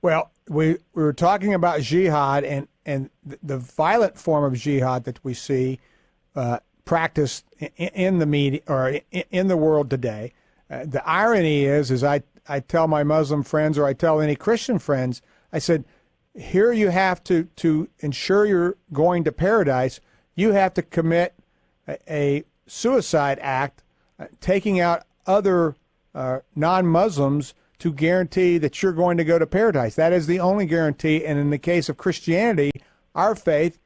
Well, we were talking about jihad and the violent form of jihad that we see practiced in the media or in the world today. The irony is I tell my Muslim friends, or I tell any Christian friends, I said, here you have to ensure you're going to paradise, you have to commit a suicide act, taking out other non-Muslims to guarantee that you're going to go to paradise. That is the only guarantee. And in the case of Christianity, our faith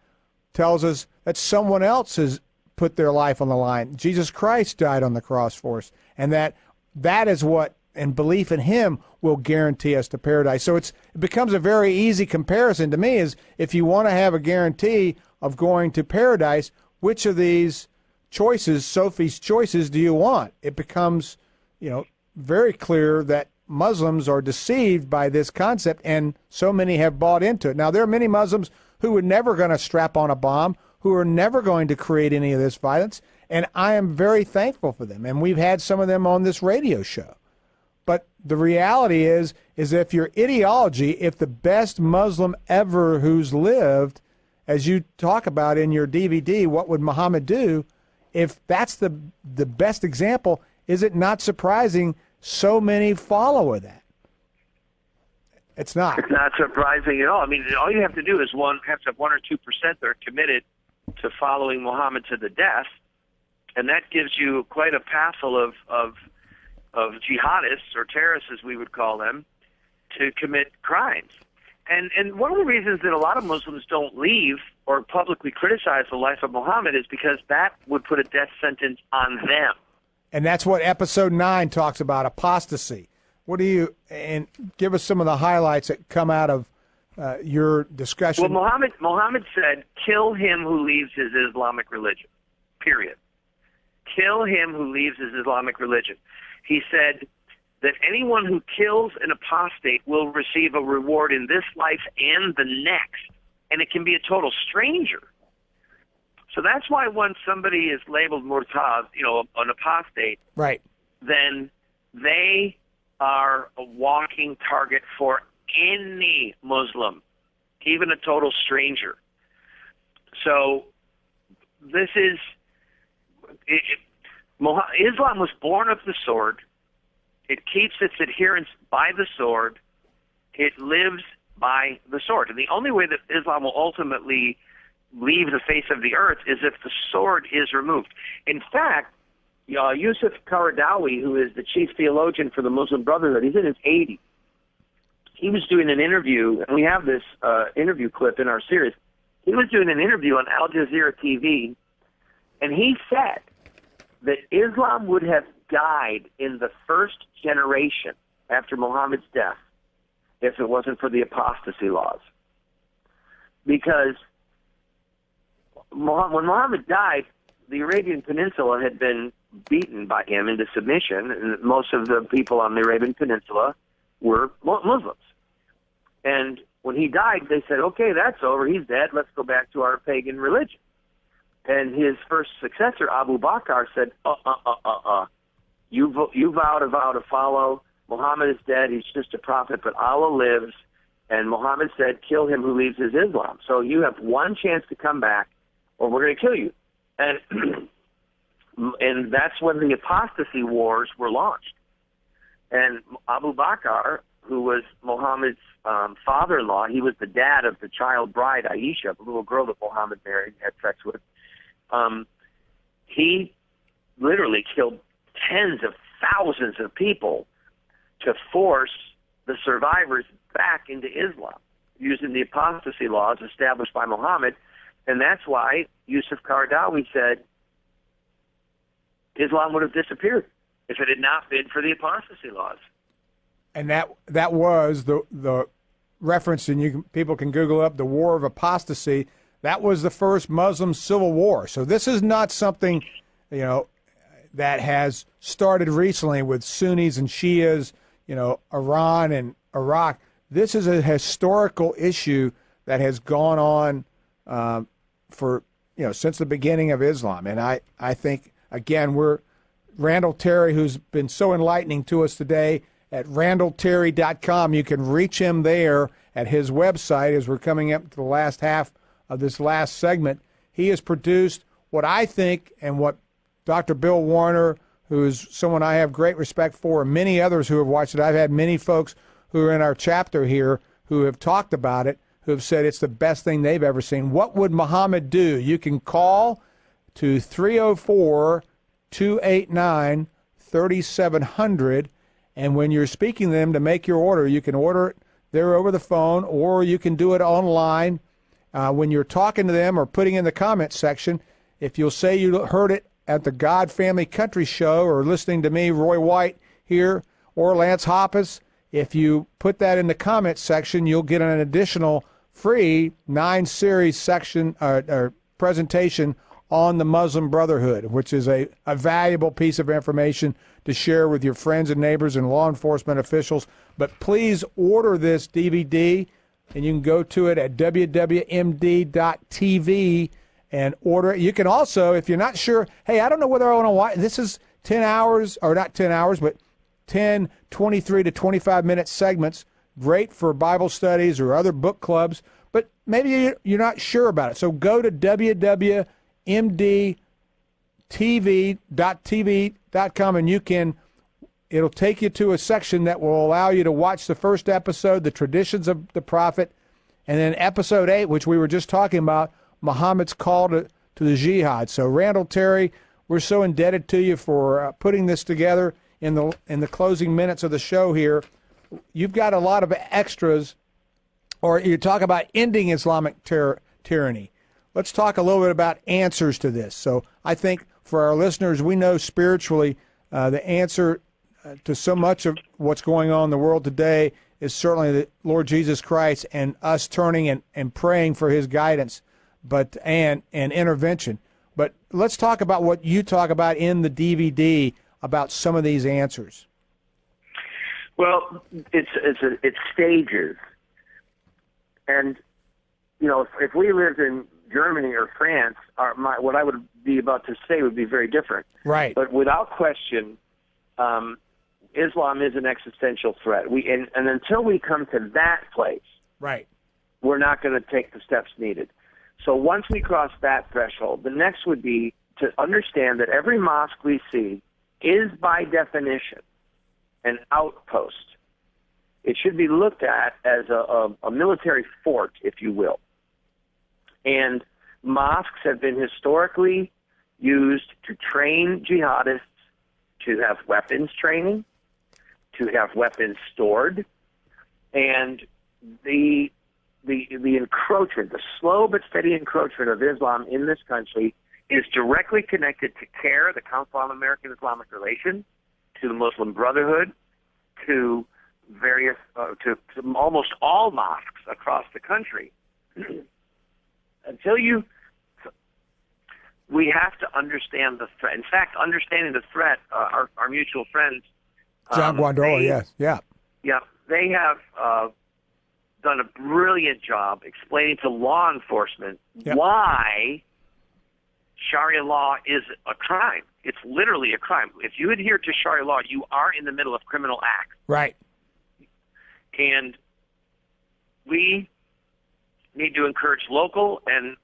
tells us that someone else has put their life on the line. Jesus Christ died on the cross for us, and that is what, and belief in him will guarantee us to paradise. So it becomes a very easy comparison to me, is if you want to have a guarantee of going to paradise, which of these choices, Sophie's choices, do you want? It becomes, very clear that Muslims are deceived by this concept, and so many have bought into it. Now, there are many Muslims who are never going to strap on a bomb, who are never going to create any of this violence, and I am very thankful for them. And we've had some of them on this radio show. But the reality is if your ideology, if the best Muslim ever who's lived, as you talk about in your DVD, What Would Muhammad Do? If that's the best example, is it not surprising so many follow that? It's not. It's not surprising at all. I mean, all you have to do is have to have 1 or 2% that are committed to following Muhammad to the death, and that gives you quite a passel of jihadists, or terrorists as we would call them, to commit crimes. And one of the reasons that a lot of Muslims don't leave or publicly criticize the life of Muhammad is because that would put a death sentence on them. And that's what episode 9 talks about, apostasy. And give us some of the highlights that come out of your discussion. Well, Muhammad said, kill him who leaves his Islamic religion, period. Kill him who leaves his Islamic religion. He said that anyone who kills an apostate will receive a reward in this life and the next, and it can be a total stranger. So that's why when somebody is labeled murtad, an apostate, right, then they are a walking target for any Muslim, even a total stranger. So this is Islam was born of the sword. It keeps its adherents by the sword. It lives by the sword. And the only way that Islam will ultimately leave the face of the earth is if the sword is removed. In fact, Yusuf Qaradawi, who is the chief theologian for the Muslim Brotherhood, he's in his 80s. He was doing an interview, and we have this interview clip in our series. He was doing an interview on Al Jazeera TV, and he said that Islam would have died in the first generation after Muhammad's death if it wasn't for the apostasy laws. Because when Muhammad died, the Arabian Peninsula had been beaten by him into submission, and most of the people on the Arabian Peninsula were Muslims. And when he died, they said, okay, that's over, he's dead, let's go back to our pagan religion. And his first successor, Abu Bakr, said, you vowed a vow to follow. Muhammad is dead, he's just a prophet, but Allah lives. And Muhammad said, kill him who leaves his Islam. So you have one chance to come back, or we're going to kill you. And and that's when the apostasy wars were launched. And Abu Bakr, who was Muhammad's father-in-law, he was the dad of the child bride, Aisha, the little girl that Muhammad married and had sex with. He literally killed tens of thousands of people to force the survivors back into Islam. using the apostasy laws established by Muhammad, and that's why Yusuf Qaradawi said Islam would have disappeared if it had not been for the apostasy laws. And that was the reference, and people can Google up the War of Apostasy. That was the first Muslim civil war. So this is not something, that has started recently with Sunnis and Shias, Iran and Iraq. This is a historical issue that has gone on for since the beginning of Islam. And I think, again, Randall Terry, who's been so enlightening to us today, at randallterry.com. You can reach him there at his website as we're coming up to the last half of this last segment. He has produced what I think, and what Dr. Bill Warner, who is someone I have great respect for, and many others who have watched it. I've had many folks who are in our chapter here who have talked about it, who have said it's the best thing they've ever seen. What would Muhammad do? You can call to 304-289-3700, and when you're speaking to them to make your order, you can order it there over the phone, or you can do it online. When you're talking to them or putting in the comments section, if you'll say you heard it at the God Family Country Show or listening to me, Roy White, here, or Lance Hoppus, if you put that in the comments section, you'll get an additional free 9-series section or presentation on the Muslim Brotherhood, which is a valuable piece of information to share with your friends and neighbors and law enforcement officials. But please order this DVD, and you can go to it at wwmd.tv and order it. You can also, if you're not sure, hey, I don't know whether I want to watch, this is 10 hours, or not 10 hours, but 10, 23 to 25-minute segments, great for Bible studies or other book clubs, but maybe you're not sure about it. So go to wwmdtv.tv.com, and it'll take you to a section that will allow you to watch the first episode, The Traditions of the Prophet, and then episode 8, which we were just talking about, Muhammad's Call to the Jihad. So Randall Terry, we're so indebted to you for putting this together in the closing minutes of the show here. You've got a lot of extras, or you talk about ending Islamic tyranny. Let's talk a little bit about answers to this. So I think for our listeners, we know spiritually the answer to so much of what's going on in the world today is certainly the Lord Jesus Christ, and us turning and praying for his guidance and intervention. But let's talk about what you talk about in the DVD about some of these answers. Well, it's stages. And, if we lived in Germany or France, what I would be about to say would be very different. Right. But without question, Islam is an existential threat. And until we come to that place, right, we're not going to take the steps needed. So once we cross that threshold, the next would be to understand that every mosque we see is by definition an outpost. It should be looked at as a military fort, if you will. And mosques have been historically used to train jihadists, to have weapons training, to have weapons stored, and the encroachment, the slow but steady encroachment of Islam in this country is directly connected to CAIR, the Council on American-Islamic Relations, to the Muslim Brotherhood, to various, to almost all mosques across the country. We have to understand the threat. In fact, understanding the threat, our mutual friends, John Guandola, yes, yeah, they have done a brilliant job explaining to law enforcement why Sharia law is a crime. It's literally a crime. If you adhere to Sharia law, you are in the middle of criminal acts. Right. And we need to encourage local and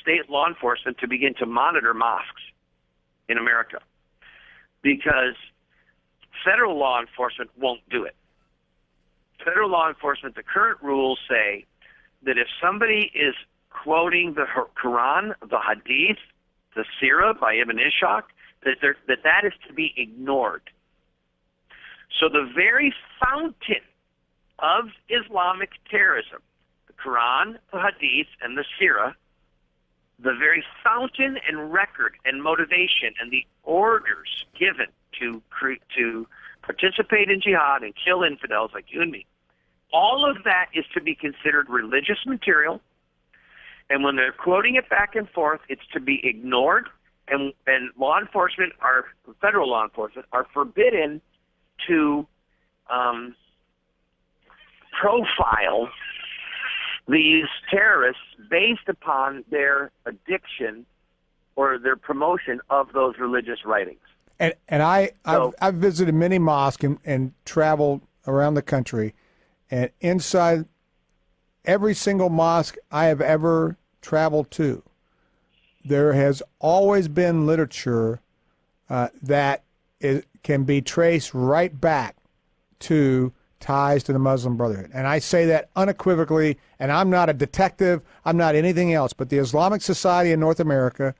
state law enforcement to begin to monitor mosques in America, because federal law enforcement won't do it. Federal law enforcement, the current rules say that if somebody is quoting the Quran, the Hadith, the Sirah by Ibn Ishaq, that is to be ignored. So the very fountain of Islamic terrorism, the Quran, the Hadith, and the Sirah, the very fountain and record and motivation and the orders given to participate in jihad and kill infidels like you and me, all of that is to be considered religious material. And when they're quoting it back and forth, it's to be ignored. And law enforcement, federal law enforcement, are forbidden to profile these terrorists based upon their addiction or their promotion of those religious writings. And I've visited many mosques and traveled around the country, and inside every single mosque I have ever traveled to, there has always been literature that can be traced right back to ties to the Muslim Brotherhood. And I say that unequivocally, and I'm not a detective, I'm not anything else, but the Islamic Society in North America,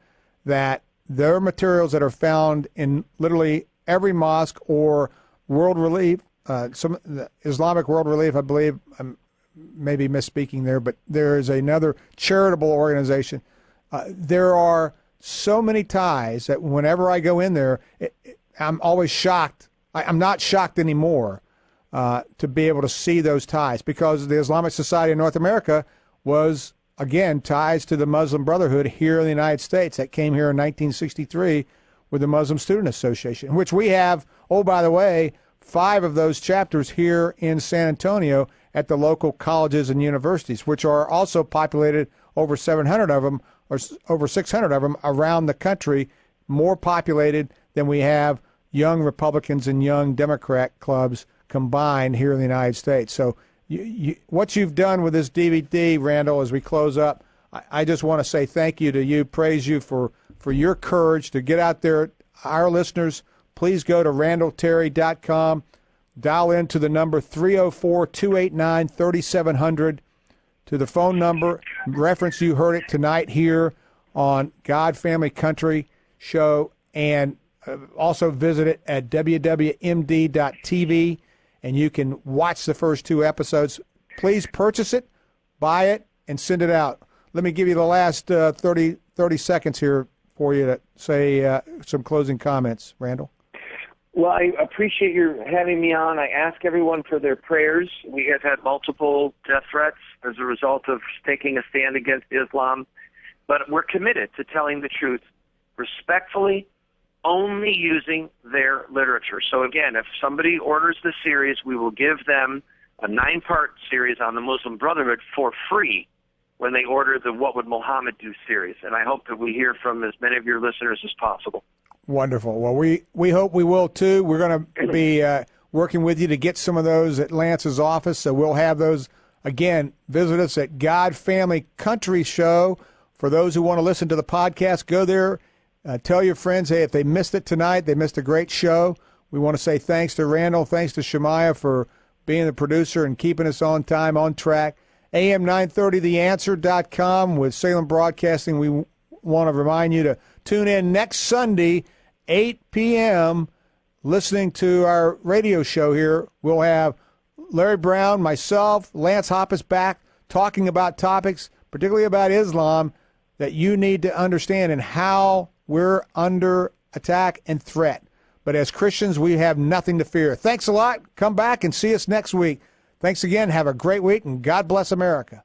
that there are materials that are found in literally every mosque or World Relief, the Islamic World Relief, I believe, I'm maybe misspeaking there, but there is another charitable organization. There are so many ties that whenever I go in there, I'm always shocked. I'm not shocked anymore to be able to see those ties, because the Islamic Society of North America was, again, ties to the Muslim Brotherhood here in the United States that came here in 1963 with the Muslim Student Association, which we have, oh, by the way, 5 of those chapters here in San Antonio at the local colleges and universities, which are also populated, over 700 of them, or over 600 of them around the country, more populated than we have young Republicans and young Democrat clubs combined here in the United States. So what you've done with this DVD, Randall, as we close up, I just want to say thank you to you, praise you for your courage to get out there. Our listeners, please go to randallterry.com, dial into the number 304-289-3700, to the phone number, reference you heard it tonight here on God Family Country Show, and also visit it at www.md.tv, and you can watch the first 2 episodes. Please purchase it, buy it, and send it out. Let me give you the last 30 seconds here for you to say some closing comments, Randall. Well, I appreciate your having me on. I ask everyone for their prayers. We have had multiple death threats as a result of taking a stand against Islam, but we're committed to telling the truth respectfully, only using their literature. So again, if somebody orders the series, we will give them a 9-part series on the Muslim Brotherhood for free when they order the What Would Muhammad Do series. And I hope that we hear from as many of your listeners as possible. Wonderful. Well, we hope we will, too. We're going to be working with you to get some of those at Lance's office, so we'll have those. Again, visit us at God Family Country Show. For those who want to listen to the podcast, go there. Tell your friends, hey, if they missed it tonight, they missed a great show. We want to say thanks to Randall, thanks to Shemaiah for being the producer and keeping us on time, on track. AM930theanswer.com with Salem Broadcasting. We want to remind you to tune in next Sunday, 8 p.m., listening to our radio show here. We'll have Larry Brown, myself, Lance Hoppus back talking about topics, particularly about Islam, that you need to understand and how we're under attack and threat. But as Christians, we have nothing to fear. Thanks a lot. Come back and see us next week. Thanks again. Have a great week, and God bless America.